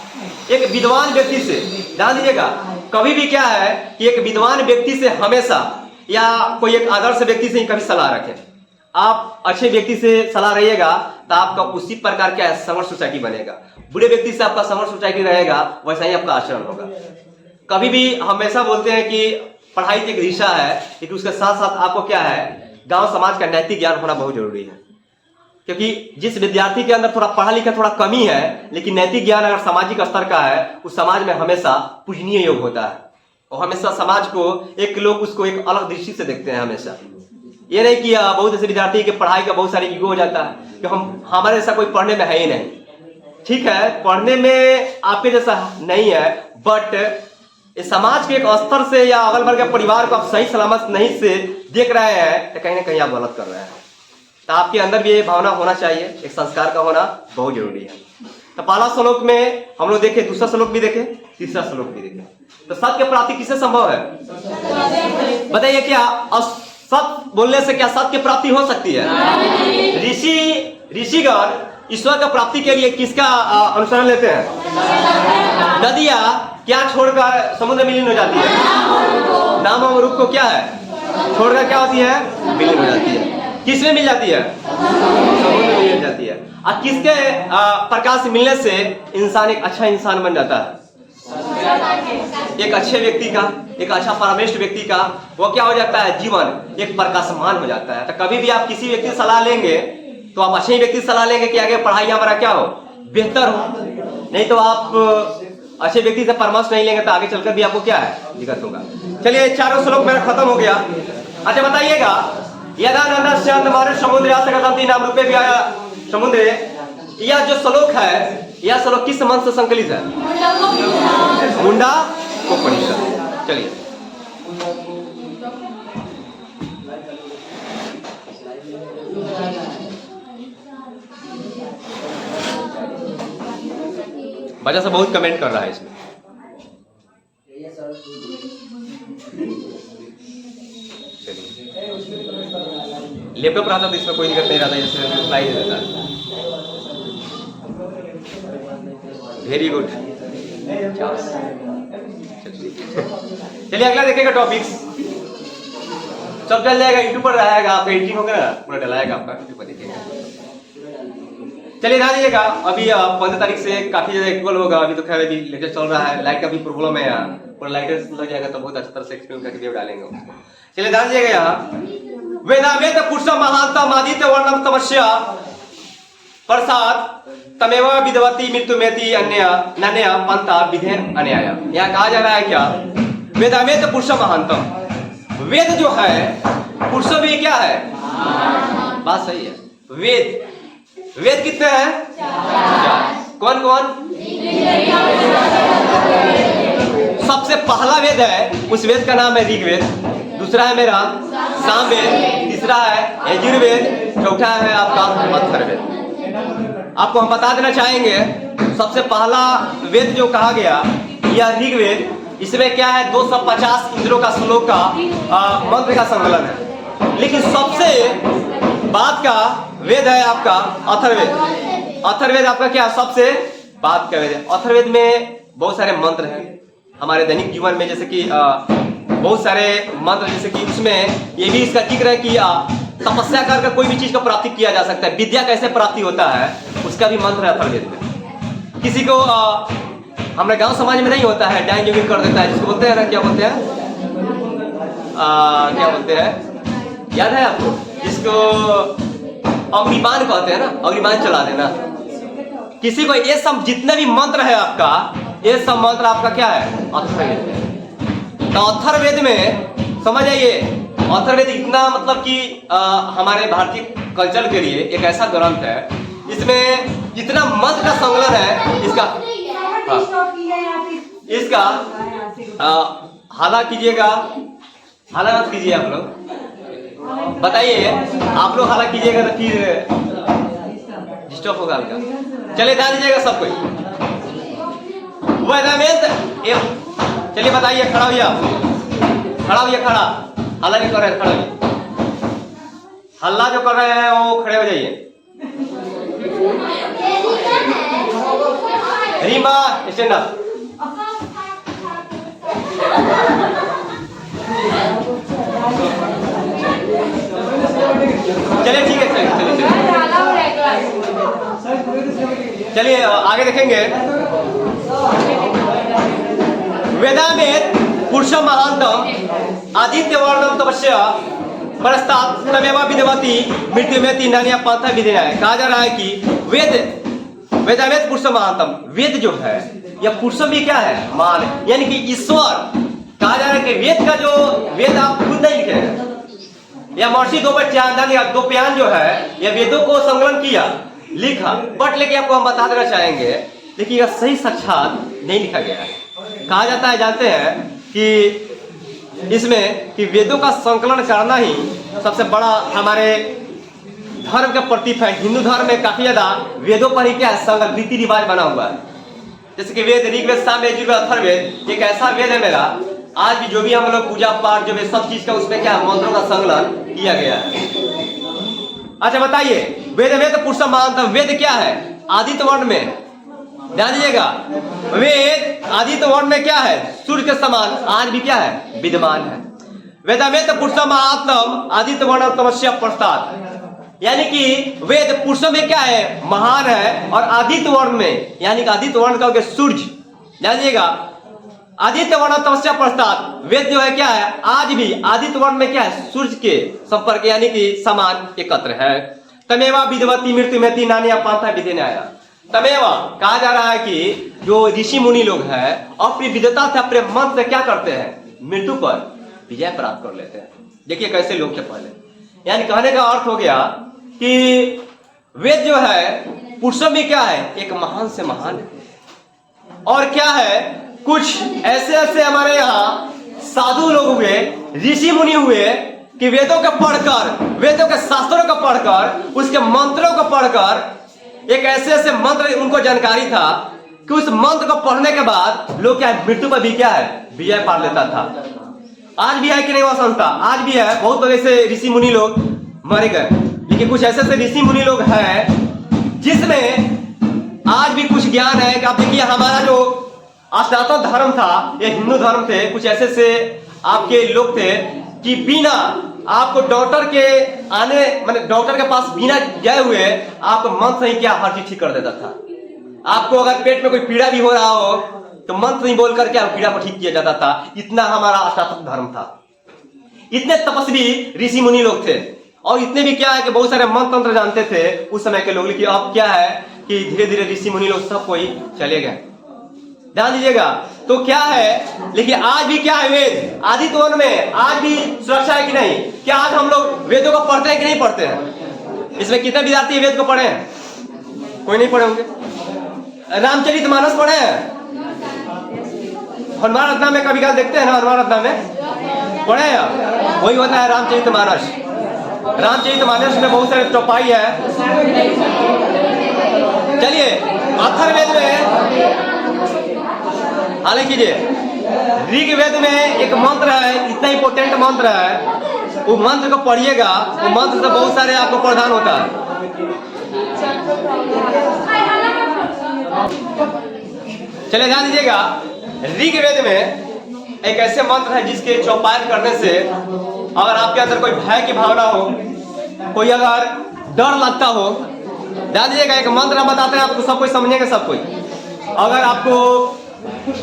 एक विद्वान व्यक्ति से, ध्यान दीजिएगा, कभी भी क्या है कि एक विद्वान व्यक्ति से हमेशा, या कोई एक आदर्श व्यक्ति से ही कभी सलाह रखें। आप अच्छे व्यक्ति से सलाह रहिएगा तो आपका उसी प्रकार क्या है, संघर्ष सोसाइटी बनेगा। बुरे व्यक्ति से आपका संघर्ष सोसाइटी रहेगा, वैसा ही आपका आचरण होगा। कभी भी हमेशा बोलते हैं कि पढ़ाई एक दिशा है, लेकिन उसके साथ साथ आपको क्या है, गांव समाज का नैतिक ज्ञान होना बहुत जरूरी है। क्योंकि जिस विद्यार्थी के अंदर थोड़ा पढ़ा लिखा थोड़ा कमी है, लेकिन नैतिक ज्ञान अगर सामाजिक स्तर का है, उस समाज में हमेशा पूजनीय योग होता है, और हमेशा समाज को एक लोग उसको एक अलग दृष्टि से देखते हैं। हमेशा ये नहीं कि बहुत ऐसे विद्यार्थी के पढ़ाई का बहुत सारे ईगो हो जाता है कि हमारे जैसा कोई पढ़ने में है ही नहीं। ठीक है, पढ़ने में आपके जैसा नहीं है, बट समाज के एक स्तर से या अगल बगल के परिवार को आप सही सलामत नहीं से देख रहे हैं, तो कहीं ना कहीं आप गलत कर रहे हैं। तो आपके अंदर भी ये भावना होना चाहिए, एक संस्कार का होना बहुत जरूरी है। तो पहला श्लोक में हम लोग देखे, दूसरा श्लोक भी देखे, तीसरा श्लोक भी देखे। तो सत्य की प्राप्ति किससे संभव है? बताइए, क्या सत्य बोलने से क्या सत्य की प्राप्ति हो सकती है? ऋषिगण ईश्वर का प्राप्ति के लिए किसका अनुसरण लेते हैं? नदियां क्या छोड़कर समुद्र में लीन हो जाती है? नाम और रूप को क्या है छोड़कर क्या होती है? विलीन हो जाती है। किस में मिल जाती है? समुद्र में मिल जाती है। और किसके प्रकाश मिलने से इंसान एक अच्छा इंसान बन जाता है? एक अच्छे व्यक्ति का, एक अच्छा परमेष्ठ व्यक्ति का वो क्या हो जाता है? जीवन एक प्रकाशमान हो जाता है। तो कभी भी आप किसी व्यक्ति से सलाह लेंगे तो आप अच्छे व्यक्ति से सलाह लेंगे कि आगे पढ़ाई हमारा क्या हो, बेहतर हो। नहीं तो आप अच्छे व्यक्ति से परामर्श नहीं लेंगे तो आगे चलकर भी आपको क्या है, दिक्कत होगा। चलिए, चारों श्लोक मेरा खत्म हो गया। अच्छा बताइएगा, यदा नंदस्य अंतमारे समुद्र आसगतंति नाम रूपे भी आया समुद्र, यह जो श्लोक है, यह श्लोक किस मंत्र से संकलित है? मुंडा उपनिषद। चलिए, बच्चा सब बहुत कमेंट कर रहा है इसमें। लैपटॉप रहता तो इसमें कोई दिक्कत नहीं रहता, जैसे रिप्लाई दे देता। Very good. चलिए अगला देखेगा टॉपिक्स, सब चल जाएगा, यूट्यूब पर रहेगा, आपका एडिटिंग होगा ना, पूरा डलाएगा आपका, यूट्यूब पर देखेंगे। चलिए ध्यान दीजिएगा, अभी 15 तारीख से काफी ज्यादा एक्टिवल होगा। अभी तो खैर अभी लेटेस्ट चल रहा है, लाइट का भी प्रॉब्लम है यहाँ, पूरा लाइट लग जाएगा तो बहुत अच्छा तरह से एक्सप्लेन करके वीडियो डालेंगे उसको। चलिए ध्यान दीजिएगा, यहाँ वेदावेद पुरुषम महांतम आदित्य वर्णम तमस्या प्रसाद तमेव विदवती मृत्युमेति अन्य नन्या पंथा विधे अन्याय। यहाँ कहा जा रहा है क्या? वेदावेद पुरुषम महांतम, वेद जो है पुरुष भी क्या है? बात सही है। वेद कितने हैं? कौन कौन? सबसे पहला वेद है, उस वेद का नाम है ऋग्वेद, दूसरा है मेरा सामवेद, तीसरा है यजुर्वेद, चौथा है आपका अथर्ववेद। आपको हम बता देना चाहेंगे, सबसे पहला वेद जो कहा गया यह ऋग्वेद, इसमें क्या है 250 इंद्रों का श्लोक का मंत्र का सम्मेलन है। लेकिन सबसे बाद का वेद है आपका अथर्ववेद। अथर्ववेद आपका क्या सबसे बाद का वेद है। अथर्ववेद में बहुत सारे मंत्र हैं हमारे दैनिक जीवन में, जैसे कि बहुत सारे मंत्र, जैसे कि उसमें ये भी इसका जिक्र है कि तपस्या कर कोई भी चीज का प्राप्ति किया जा सकता है। विद्या कैसे प्राप्ति होता है उसका भी मंत्र है अथर्ववेद में। किसी को हमारे गांव समाज में नहीं होता है, डाइन जोगिंग कर देता है, जिसको बोलते हैं ना, क्या बोलते हैं, क्या बोलते हैं, याद है आपको? जिसको अग्निबाण कहते हैं ना, अग्निबाण चला देना किसी को। ये सब जितने भी मंत्र है आपका, ये सब मंत्र आपका क्या है? अथर्ववेद में। तो अथर्ववेद में समझ आइए, अथर्ववेद इतना मतलब कि हमारे भारतीय कल्चर के लिए एक ऐसा ग्रंथ है, इसमें जितना मंत्र का संकलन है इसका हाला कीजिएगा, हाला मत कीजिए आप लोग, बताइए आप लोग हाला कीजिएगा तो फिर डिस्टर्ब होगा आपका। चलिए ध्यान दीजिएगा सब कोई। चलिए बताइए, खड़ा होइए आप, खड़ा होइए, खड़ा, हल्ला नहीं कर रहे हैं, खड़ा होइए। हल्ला जो कर रहे हैं वो खड़े हो जाइए। Reema stand up. चलिए ठीक है, चलिए आगे देखेंगे। वेदावेद पुरुषम महांतम आदित्य वर्णम तपस्या परस्तात् तमेव विदवती मृत्युमेति नान्या पंथा विधिनाय। कहा जा रहा है कि वेदावेद पुरुषम महांतम, वेद जो है यह पुरुष भी क्या है? मान, यानी कि ईश्वर। कहा जा रहा है कि वेद का जो वेद आप खुद नहीं लिखे, या महर्षि द्रौपदी जो है यह वेदों को संकलन किया, लिखा, बट लेके आपको हम बता देना चाहेंगे, देखिए यह सही साक्षात नहीं लिखा गया है। कहा जाता है, जानते हैं कि इसमें कि वेदों का संकलन करना ही सबसे बड़ा हमारे धर्म के प्रतीक है। हिंदू धर्म में काफी ज्यादा वेदों पर ही क्या है, संगत रीति रिवाज बना हुआ है। जैसे कि वेद, ऋग्वेद, सामवेद, यजुर्वेद, अथर्ववेद एक ऐसा वेद है मेरा, आज भी जो भी हम लोग पूजा पाठ जो भी सब चीज का उसमें क्या मंत्रों का संकलन किया गया है। अच्छा बताइए, वेद में तो पुरुष मानता, वेद क्या है? आदित्य वर्ण में, ध्यान दीजिएगा, वेद आदित्य वर्ण में क्या है? सूर्य के समान आज भी क्या है, विद्यमान है। वेदामेत पुरुषम आत्म आदित्य वर्ण तमस्या प्रस्ताद, यानी कि वेद पुरुषों में क्या है, महान है, और आदित्य वर्ण में, यानी कि आदित्य वर्ण का सूर्य, ध्यान दीजिएगा, आदित्य वर्ण तमस्या प्रस्ताद, वेद जो है क्या है, आज भी आदित्य वर्ण में क्या है, सूर्य के संपर्क यानी कि समान एकत्र है। तमेवा विद्वती मृत्यु में नानी पांथा विधि न्याय, तमेवा कहा जा रहा है कि जो ऋषि मुनि लोग हैं अपनी विद्वता से अपने मन से क्या करते हैं, मृत्यु पर विजय प्राप्त कर लेते हैं। देखिए कैसे लोग थे पहले, यानी कहने का अर्थ हो गया कि वेद जो है पुरुषों में क्या है, एक महान से महान है। और क्या है, कुछ ऐसे ऐसे हमारे यहाँ साधु लोग हुए, ऋषि मुनि हुए कि वेदों को पढ़कर, वेदों के शास्त्रों को पढ़कर, उसके मंत्रों को पढ़कर, एक ऐसे ऐसे मंत्र उनको जानकारी था कि उस मंत्र को पढ़ने के बाद लोग क्या है, मृत्यु पर भी क्या है, विजय पा लेता था। आज भी है कि नहीं वह संस्था, आज भी है। बहुत लोग ऐसे ऋषि मुनि लोग मर गए, लेकिन कुछ ऐसे ऐसे ऋषि मुनि लोग हैं जिसमें आज भी कुछ ज्ञान है कि आप देखिए हमारा जो सनातन धर्म था, ये हिंदू धर्म थे, कुछ ऐसे से आपके लोग थे कि बिना आपको डॉक्टर के आने, मतलब डॉक्टर के पास बिना गए हुए आपको मंत्र ही क्या हर चीज ठीक कर देता था। आपको अगर पेट में कोई पीड़ा भी हो रहा हो तो मंत्र नहीं बोल करके पीड़ा को ठीक किया जाता था। इतना हमारा सनातन धर्म था। इतने तपस्वी ऋषि मुनि लोग थे, और इतने भी क्या है कि बहुत सारे मंत्र तंत्र जानते थे उस समय के लोग। लेकिन अब क्या है कि धीरे धीरे ऋषि मुनि लोग सब कोई चले गए, ध्यान दीजिएगा। तो क्या है, लेकिन आज भी क्या है, वेद आदित्य वर्ण में आज भी सुरक्षा है कि नहीं? क्या आज हम लोग वेदों को पढ़ते हैं कि नहीं पढ़ते हैं? इसमें कितने विद्यार्थी वेद को पढ़े हैं? कोई नहीं पढ़े होंगे। रामचरितमानस पढ़े हैं? हनुमान रत्ना में कभी कभी देखते हैं ना, हनुमान रत्ना में पढ़े हैं? वही होता है रामचरितमानस। रामचरितमानस में बहुत सारे चौपाई है। चलिए अथर्ववेद में हाल कीजिए, ऋग्वेद में एक मंत्र है, इतना इंपॉर्टेंट मंत्र है, वो मंत्र को पढ़िएगा। वो मंत्र से बहुत सारे आपको प्रदान होता है। चलिए ध्यान दीजिएगा, ऋग्वेद में एक ऐसे मंत्र है जिसके चौपाई करने से अगर आपके अंदर कोई भय की भावना हो, कोई अगर डर लगता हो, ध्यान दीजिएगा, एक मंत्र हम बताते हैं आपको, सब कोई समझेंगे सब कोई। अगर आपको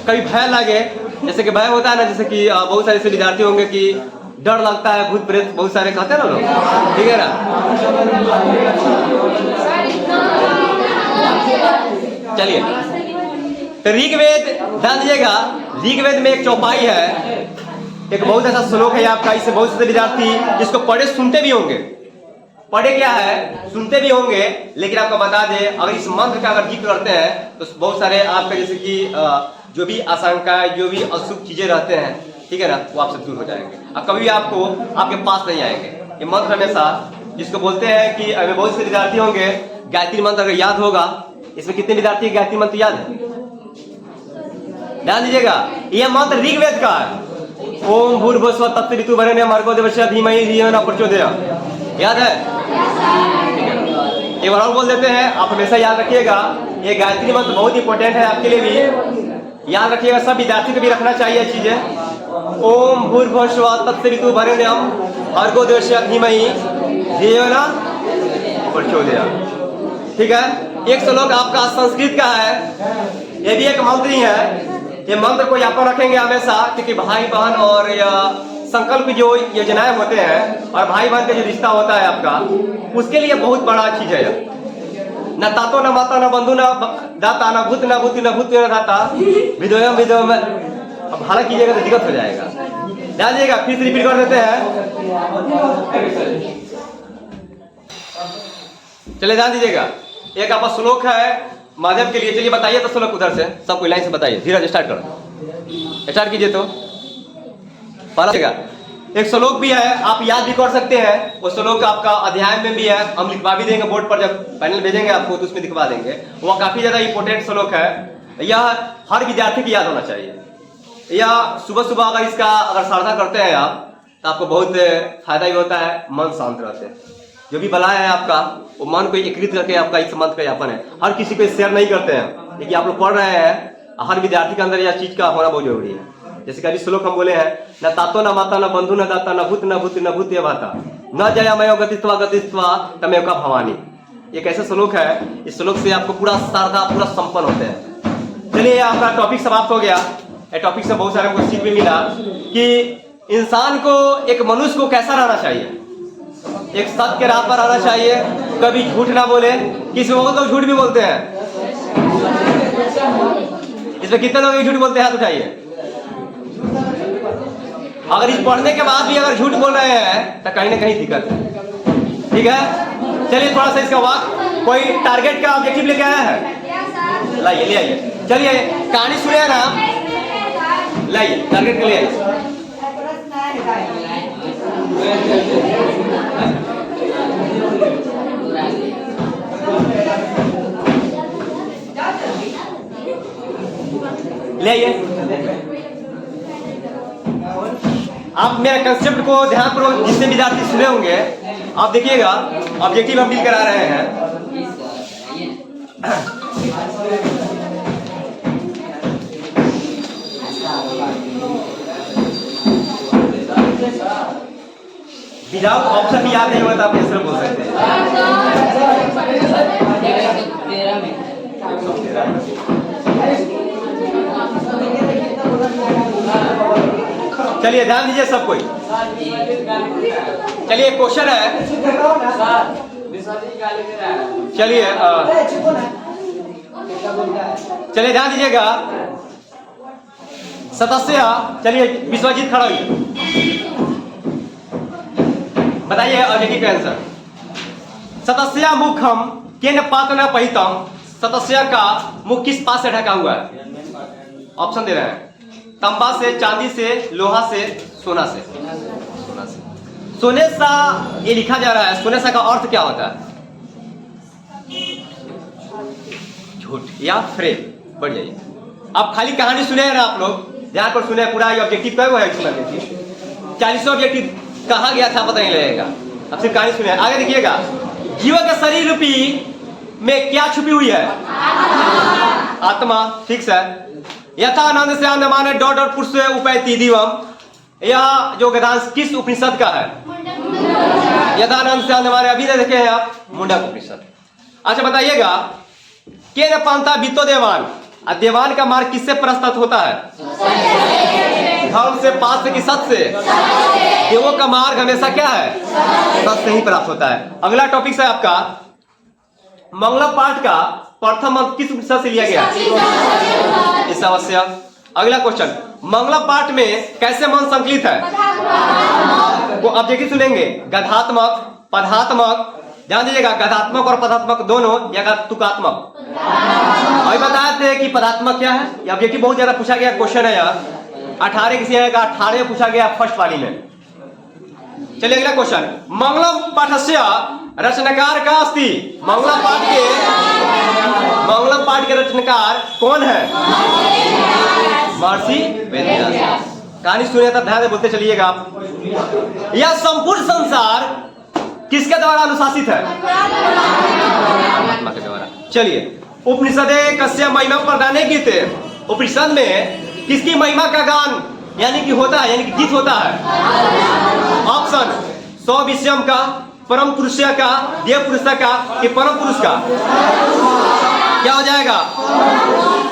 कभी भय लगे, जैसे कि भय होता है ना, जैसे कि बहुत सारे ऐसे विद्यार्थी होंगे कि डर लगता है, भूत प्रेत बहुत सारे कहते हैं ना लोग, ठीक है ना। चलिए तो ऋग्वेद ध्यान दीजिएगा, ऋग्वेद में एक चौपाई है, एक बहुत ऐसा श्लोक है आपका, इससे बहुत से विद्यार्थी इसको पढ़े सुनते भी होंगे। पढ़े क्या है, सुनते भी होंगे, लेकिन आपको बता दें अगर इस मंत्र का अगर जिक्र करते हैं तो बहुत सारे आपके जैसे कि जो भी आशंकाएं, जो भी अशुभ चीजें रहते हैं, ठीक है ना, वो आपसे दूर हो जाएंगे और कभी भी आपको आपके पास नहीं आएंगे। ये मंत्र हमेशा जिसको बोलते हैं कि अभी बहुत से विद्यार्थी होंगे गायत्री मंत्र अगर याद होगा, इसमें कितने विद्यार्थी गायत्री मंत्र याद है? ध्यान दीजिएगा, यह मंत्र ऋग्वेद का है। ओम भूर्भुवस्सुवः तत्सवितुर्वरेण्यं भर्गो देवस्य धीमहि धियो न प्रचोदयात्, याद है? एक बार और बोल देते हैं, आप हमेशा याद रखिएगा, ये गायत्री मंत्र बहुत इंपॉर्टेंट है आपके लिए भी, याद रखिएगा, सब विद्यार्थी को भी रखना चाहिए चीजें। ओम भूर्भुवस्सुवः तत्सवितुर्वरेण्यं भर्गो देवस्य धीमहि धियो न प्रचोदयात्, ठीक है। एक श्लोक आपका संस्कृत का है, ये भी एक मंत्र ही है। ये मंत्र को यहाँ पर रखेंगे हमेशा, क्योंकि भाई बहन और संकल्प जो योजनाएं होते हैं और भाई बहन का जो रिश्ता होता है आपका, उसके लिए बहुत बड़ा चीज है। न तातो न माता न बंधु न दाता न भूत न भूति न भूत न दाता विदोयम विदोयम। अब हाल कीजिएगा तो दिक्कत हो जाएगा, ध्यान दीजिएगा। फिर से रिपीट कर देते हैं, चले ध्यान दीजिएगा। एक आपका श्लोक है माध्यम के लिए, चलिए बताइए तो श्लोक उधर से, सब कोई लाइन से बताइए, धीरे स्टार्ट करो, स्टार्ट कीजिए। तो पहला एक श्लोक भी है, आप याद भी कर सकते हैं। वो श्लोक आपका अध्याय में भी है, हम लिखवा भी देंगे बोर्ड पर, जब पैनल भेजेंगे आपको तो उसमें दिखवा देंगे। वो काफी ज्यादा इंपॉर्टेंट श्लोक है, यह हर विद्यार्थी की याद होना चाहिए। यह सुबह सुबह अगर इसका साधना करते हैं आप तो आपको बहुत फायदा भी होता है, मन शांत रहते हैं। जो भी बला है आपका वो मन को एकीकृत करके आपका इस मंत्र का यापन है। हर किसी को शेयर नहीं करते हैं, लेकिन आप लोग पढ़ रहे हैं, हर विद्यार्थी के अंदर यह चीज का होना बहुत जरूरी है। जैसे कभी श्लोक हम बोले हैं, न तातो न माता न बंधु न दाता न भूत न भूत न भूत भाता न जया मयो गतित्वा गतित्वा तमेव का भवानी। एक ऐसा श्लोक है, इस श्लोक से आपको पूरा श्रद्धा पूरा संपन्न होते हैं। चलिए आपका टॉपिक समाप्त हो गया। ये टॉपिक से बहुत सारे हमको सीख भी मिला कि इंसान को, एक मनुष्य को कैसा रहना चाहिए। एक सत्य के राह पर रहना चाहिए, कभी झूठ ना बोले। किसी बहुत लोग झूठ भी बोलते हैं, इसमें कितने लोग झूठ बोलते हैं हाथ उठाइए। अगर इस पढ़ने के बाद भी अगर झूठ बोल रहे हैं तो कहीं ना कहीं दिक्कत है। ठीक है, चलिए थोड़ा सा इसका वाक, कोई टारगेट का ऑब्जेक्टिव लेके आया है, लाइए ले आइए। चलिए कहानी सुनिए ना, लाइए टारगेट के लिए आइए। ले आइए। आप मेरे कंसेप्ट को ध्यानपूर्वक, जितने विद्यार्थी सुने होंगे आप देखिएगा, ऑब्जेक्टिव हम डील करा रहे हैं। विदाउट ऑप्शन भी याद नहीं होगा तो आप आंसर बोल सकते हैं। चलिए ध्यान दीजिए सब कोई। चलिए क्वेश्चन है, चलिए ध्यान दीजिएगा। सदस्य, चलिए विश्वजीत खड़ा हुई, बताइए ऑब्जेक्टिव का आंसर। सदस्य मुखम केन पात्र पहितम, सदस्य का मुख किस पास से ढका हुआ है। ऑप्शन दे रहे हैं, तांबा से, चांदी से, लोहा से, सोना से। सोना से। सोने सा ये लिखा जा रहा है, सोने सा का अर्थ क्या होता है। झूठ या फ्रेम। बढ़ जाइए, आप खाली कहानी सुने हैं ना, आप लोग ध्यान पर सुने पूरा। ये ऑब्जेक्टिव क्या हुआ है, 40 ऑब्जेक्टिव कहाँ गया था पता नहीं लगेगा। अब सिर्फ कहानी सुने, आगे देखिएगा। जीव के शरीर रूपी में क्या छुपी हुई है, आत्मा। ठीक है, यथानंद से आनंदमाने डॉट और पुरुष उपैति दिवम, यह जो वेदांत किस उपनिषद का है। यथानंद से आनंदमाने, अभी देखे हैं आप, मुंडक उपनिषद। अच्छा बताइएगा, के न पांता बीतो देवान, देवान का मार्ग किससे प्रस्तुत होता है। धर्म से, पाप से कि सत से। देवों का मार्ग हमेशा क्या है, सत से ही प्राप्त होता है। अगला टॉपिक है आपका मंगला पाठ का प्रथम मंत्र किस उपनिषद से लिया गया, इस अवश्य। अगला क्वेश्चन, मंगला पाठ में कैसे मन संकलित है। वो ऑब्जेक्टिव सुनेंगे, गधात्मक, पदात्मक। ध्यान दीजिएगा, गधात्मक और पदात्मक दोनों, या तुकात्मक। अभी बताए थे कि पदात्मक क्या है। ये ऑब्जेक्टिव बहुत ज्यादा पूछा गया क्वेश्चन है यार, 18 किसी का 18 पूछा गया फर्स्ट वाली में। चलिए अगला क्वेश्चन, मंगलम पाठस्य रचनाकार का अस्ति, मंगलम पाठ के रचनाकार कौन है, महर्षि वेदव्यास। कहानी सुनिए तब ध्यान से बोलते चलिएगा आप। यह संपूर्ण संसार किसके द्वारा अनुशासित है, परमात्मा के द्वारा। चलिए, उपनिषदे कस्य महिमा प्रदाने गीते, उपनिषद में किसकी महिमा का गान यानी कि होता है, यानी कि गीत होता है। ऑप्शन, सौ विषयम का, परम पुरुष का, देव पुरुष का कि परम पुरुष का। क्या हो जाएगा,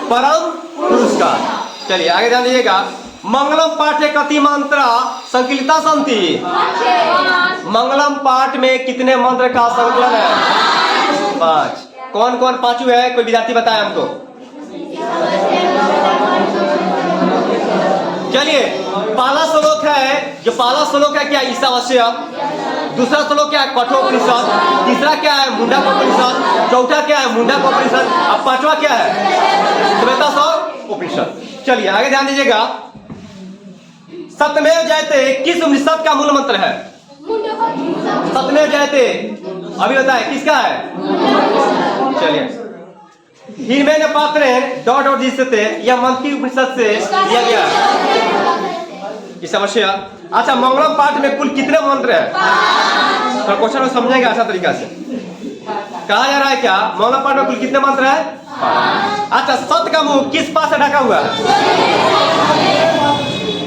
परम पुरुष का। चलिए आगे ध्यान दीजिएगा। मंगलम पाठे कति मंत्र संकलिता संति, मंगलम पाठ में कितने मंत्र का संकलन है, 5। कौन कौन पांचों है, कोई विद्यार्थी बताए हमको। चलिए, पहला श्लोक है, जो पहला श्लोक है क्या, ईशावास्य। दूसरा श्लोक क्या है, कठोपनिषद। तीसरा क्या है, मुंडकोपनिषद। चौथा क्या है, मुंडकोपनिषद। अब पांचवा क्या है, श्वेताश्वर उपनिषद। चलिए आगे ध्यान दीजिएगा। सत्यमेव जयते किस उपनिषद का मूल मंत्र है? सत्यमेव जयते अभी बताए किसका है? चलिए, हिरण्य पात्रेण डॉट डॉट जिससे यह मंत्र की उपनिषद से लिया गया है। की समस्या? अच्छा, मंगलम पाठ में कुल कितने मंत्र है? तो क्वेश्चन को समझेंगे अच्छा तरीका से। कहा जा रहा है क्या मंगलम पाठ में कुल कितने मंत्र है? अच्छा, सत्य का मुंह किस पास से ढका हुआ है?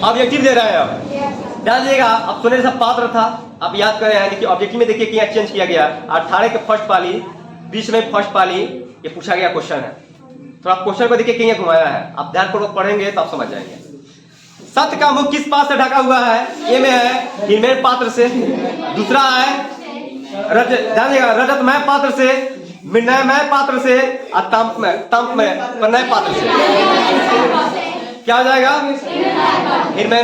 ऑब्जेक्टिव दे रहे हैं। अब ध्यान दीजिएगा, अब सुने सब पात्र था, आप याद करें हैं कि ऑब्जेक्टिव में देखिए क्या चेंज किया गया। 18 के फर्स्ट पाली, बीच में फर्स्ट पाली, ये पूछा गया क्वेश्चन है। तो आप क्वेश्चन को देखिए कहीं घुमाया है, आप ध्यानपूर्वक पढ़ेंगे तो आप समझ जाएंगे। सत्य का मुख किस पास से ढका हुआ है? ये में है हिरण्य पात्र से। दूसरा है ध्यान दीजिएगा, रजतमय पात्र से, मृण्मय पात्र से और तममय पात्र से। क्या हो जाएगा? हिरण्मय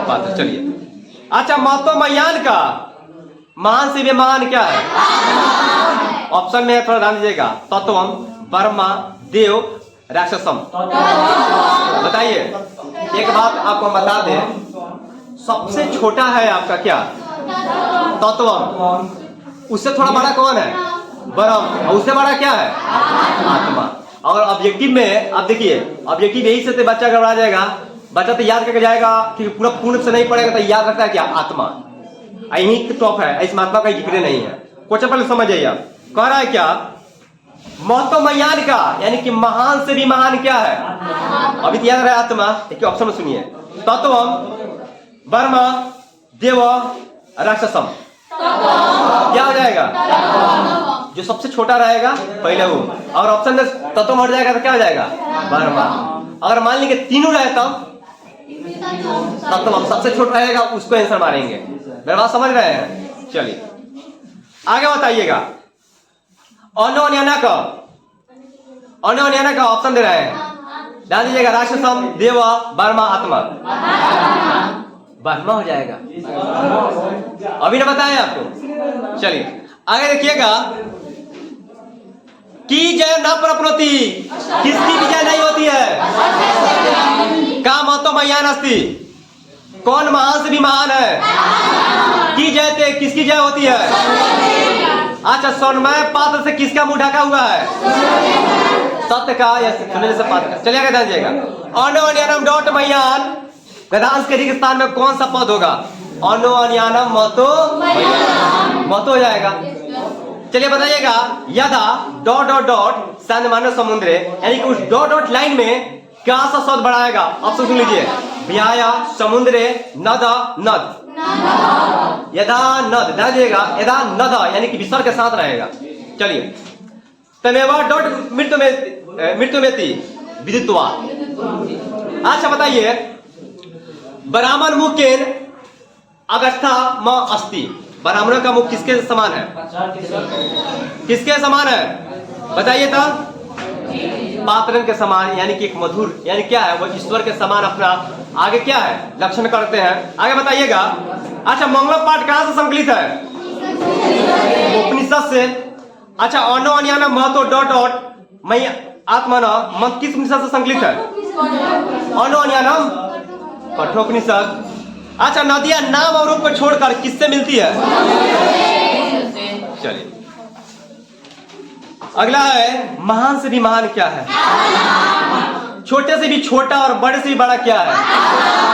पात्र। चलिए, अच्छा, महतो मयान का महान से भी महान क्या है? ऑप्शन में थोड़ा ध्यान दीजिएगा, तत्वम, ब्रह्मा, देव, राक्षसम। बताइए, एक बात आपको बता दें, सबसे छोटा है आपका क्या? तत्वम। उससे थोड़ा बड़ा कौन है? ब्रह्म। और उससे बड़ा क्या है? आत्मा। और ऑब्जेक्टिव में आप देखिए, ऑब्जेक्टिव यही से बच्चा घबरा जाएगा, बच्चा तो याद करके जाएगा कि पूरा पूर्ण से नहीं पढ़ेगा तो याद रखता है क्या? आत्मा। यही टॉप है, इसमें आत्मा का जिक्र नहीं है। क्वेश्चन पहले समझ जाइए। कह रहा है क्या? महतो मयान का यानी कि महान से भी महान क्या है? अभी तो याद रहा आत्मा। देखिए ऑप्शन में सुनिए, तत्वम, ब्रह्मा, देव, राक्षसम। क्या हो जाएगा? जो सबसे छोटा रहेगा पहले वो, और ऑप्शन में तत्व हट जाएगा तो क्या हो जाएगा? ब्रह्मा। अगर मान लीजिए तीनों रहे तब तत्व सबसे छोटा रहेगा, उसको आंसर मारेंगे। मेरी बात समझ रहे हैं? चलिए आगे बताइएगा। अन्योन्याना का ऑप्शन दे रहे हैं, ध्यान दीजिएगा, राक्षसम, देव, ब्रह्मा, आत्मा। ब्रह्मा हो जाएगा, अभी ना बताएं आपको। चलिए आगे देखिएगा, की जय न प्रपनोति, किसकी विजय नहीं होती है? का महतो मयान अस्ति, कौन महान से भी महान है? की जयते, किसकी जय होती है? अच्छा, सोनमय पात्र से किसका मुंह ढका हुआ है? सत्य का या सुनने से पात्र का। चलिए आगे ध्यान दीजिएगा, अन्योन्यानम डॉट मयान, गदांश के स्थान में कौन सा पद होगा? अन्योन्यानम महतो महतो हो जाएगा। चलिए बताइएगा, यदा डॉट डॉट डॉट सैन्यमानव समुद्रे, यानी कि उस डॉट डॉट लाइन में क्या सा शब्द बढ़ाएगा? ऑप्शन सुन लीजिए, व्याया, समुद्रे, नद, नद, यदा नद। ध्यान दीजिएगा, यदा नद यानी कि विसर्ग के साथ रहेगा। चलिए, तमेवा डॉट मृत्युमेति विदित्वा। अच्छा बताइए, ब्राह्मण मुखेन अगस्था म अस्ति, ब्राह्मणों का मुख किसके समान है? किसके समान है बताइए तो? पात्रन के समान, यानी कि एक मधुर, यानी क्या है वो? ईश्वर के समान अपना आगे क्या है लक्षण करते हैं। आगे बताइएगा। अच्छा, मंगल पाठ कहां से संकलित है? उपनिषद से। अच्छा, अन्योन्यान महतो डॉट डॉट मई आत्मन मंत्र किस उपनिषद से संकलित है? अन्योन्यानम कठोपनिषद। अच्छा, नदियां नाम और रूप को छोड़कर किससे मिलती है? चलिए अगला है, महान से भी महान क्या है? छोटे से भी छोटा और बड़े से भी बड़ा क्या है?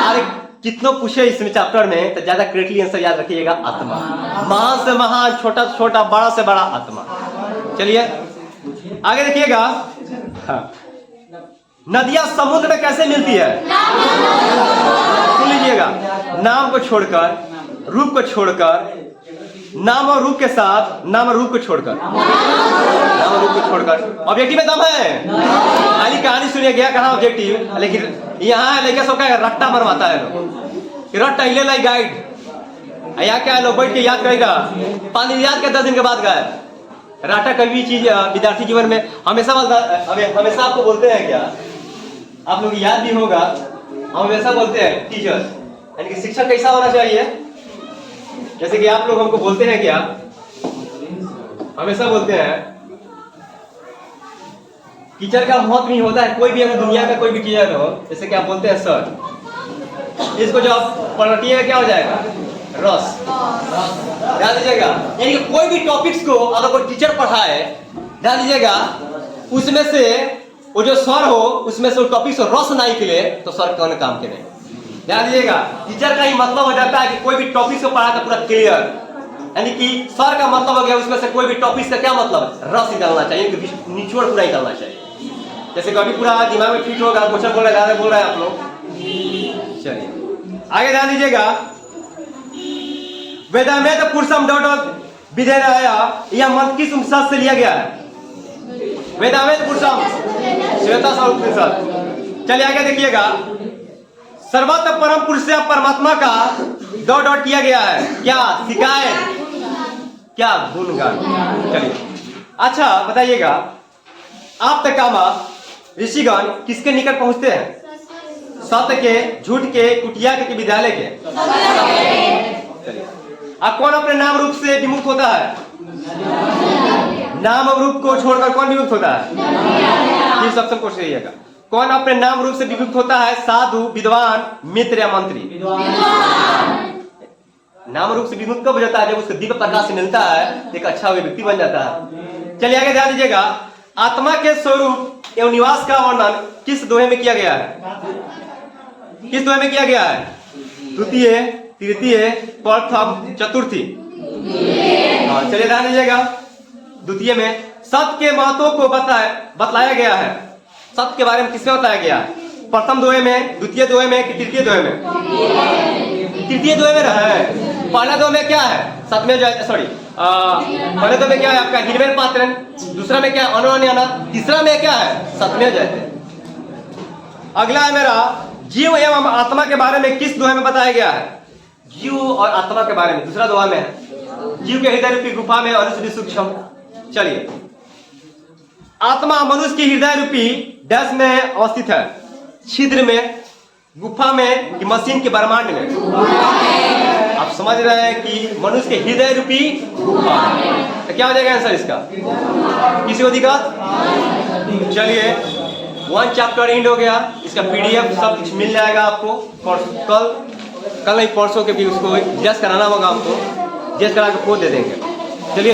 अरे कितनों पूछे इसमें चैप्टर में, तो ज्यादा करेक्टली आंसर याद रखिएगा, आत्मा। महान से महान, छोटा से छोटा, बड़ा से बड़ा, आत्मा। चलिए आगे देखिएगा। हाँ, नदियां समुद्र में कैसे मिलती है? सुन लीजिएगा, नाम को छोड़कर, रूप को छोड़कर, नाम और रूप के साथ, नाम और रूप को छोड़कर, नाम और रूप को छोड़कर। ऑब्जेक्टिव में दम है, खाली कहानी सुनिए गया कहाँ ऑब्जेक्टिव, लेकिन यहाँ लेके सो क्या रट्टा मरवाता है लोग, रट्टा हिले लाई गाइड। यहाँ क्या है, लोग बैठ के याद करेगा, 5 दिन याद कर 10 दिन के बाद गायब। रट्टा कभी भी चीज विद्यार्थी जीवन में हमेशा हमेशा आपको बोलते हैं क्या, आप लोग याद भी होगा, हम हमेशा बोलते हैं टीचर, यानी कि शिक्षक कैसा होना चाहिए? जैसे कि आप लोग हमको बोलते हैं क्या, हमेशा बोलते हैं टीचर का महत्व नहीं होता है, कोई भी अगर दुनिया का कोई भी टीचर हो, जैसे कि आप बोलते हैं सर, इसको जो आप पलटिएगा क्या हो जाएगा? रस। ध्यान दीजिएगा, यानी कि कोई भी टॉपिक्स को अगर कोई टीचर पढ़ाए, ध्यान दीजिएगा, उसमें से वो जो स्वर हो उसमें से वो टॉपिक से रस ना निकले तो सर कौन काम के नहीं। ध्यान दीजिएगा, टीचर का ही मतलब हो जाता है कि कोई भी टॉपिक को पढ़ा कर पूरा क्लियर, यानी कि सर का मतलब हो गया उसमें से कोई भी टॉपिक का क्या मतलब? रस निकालना चाहिए, निचोड़ पूरा निकालना चाहिए। जैसे कभी पूरा दिमाग में फिट होगा, क्वेश्चन बोल रहे हैं आप लोग। चलिए आगे ध्यान दीजिएगा, वेदामेत पुरुषम डॉट विजय आया, यह मंत्र किस उपनिषद से लिया गया है? वेदामेत पुरुषम श्वेता उपनिषद। चलिए आगे देखिएगा, सर्वत्र परम पुरुष से परमात्मा का डॉट डॉट किया गया है, क्या? शिकायत, क्या? गुणगान। चलिए अच्छा बताइएगा, आप तक कामा ऋषिगण किसके निकट पहुंचते हैं? सत्य के, झूठ के, कुटिया के, विद्यालय के? चलिए, अब कौन अपने नाम रूप से विमुक्त होता है? नाम और रूप को छोड़कर कौन विमुक्त होता है? ये सबसे क्वेश्चन रहिएगा, कौन अपने नाम रूप से विमुक्त होता है? साधु, विद्वान, मित्र या मंत्री? नाम रूप से विमुक्त कब हो जाता है? जब उसको दिव्य प्रकाश मिलता है, एक अच्छा व्यक्ति बन जाता है। चलिए आगे ध्यान दीजिएगा, आत्मा के स्वरूप एवं निवास का वर्णन किस दोहे में किया गया है? किस दोहे में किया गया है? द्वितीय, तृतीय, प्रथम, चतुर्थी? चलिए ध्यान दीजिएगा, द्वितीय में सत्य के महत्व को बतलाया गया है। सत्य के बारे में किसमें बताया गया है? प्रथम दोहे में, द्वितीय दोहे में कि तृतीय दोहे में? तृतीय दोहे में रहा है। पहला दोहे में क्या है? सतमें सॉरी पहले दोहे में क्या है आपका? हिरवेन पात्रन। दूसरा में क्या है? अनुअन्याना। तीसरा में क्या है? सतमें जयते। अगला है मेरा, जीव एवं आत्मा के बारे में किस दोहे में बताया गया है? जीव और आत्मा के बारे में दूसरा दोहा में है, जीव के हृदय रूपी गुफा में अनुसूची सूक्ष्म। चलिए, आत्मा मनुष्य की हृदय रूपी डैश में अवस्थित है, छिद्र में, गुफा में कि मशीन के ब्रह्मांड में? आप समझ रहे हैं कि मनुष्य के हृदय रूपी गुफा। तो क्या हो जाएगा आंसर इसका? किसी को दिक्कत? चलिए, 1 चैप्टर एंड हो गया, इसका पीडीएफ सब कुछ मिल जाएगा आपको। कल नहीं परसों के भी उसको टेस्ट कराना होगा हमको, टेस्ट करा के कोड दे देंगे। चलिए।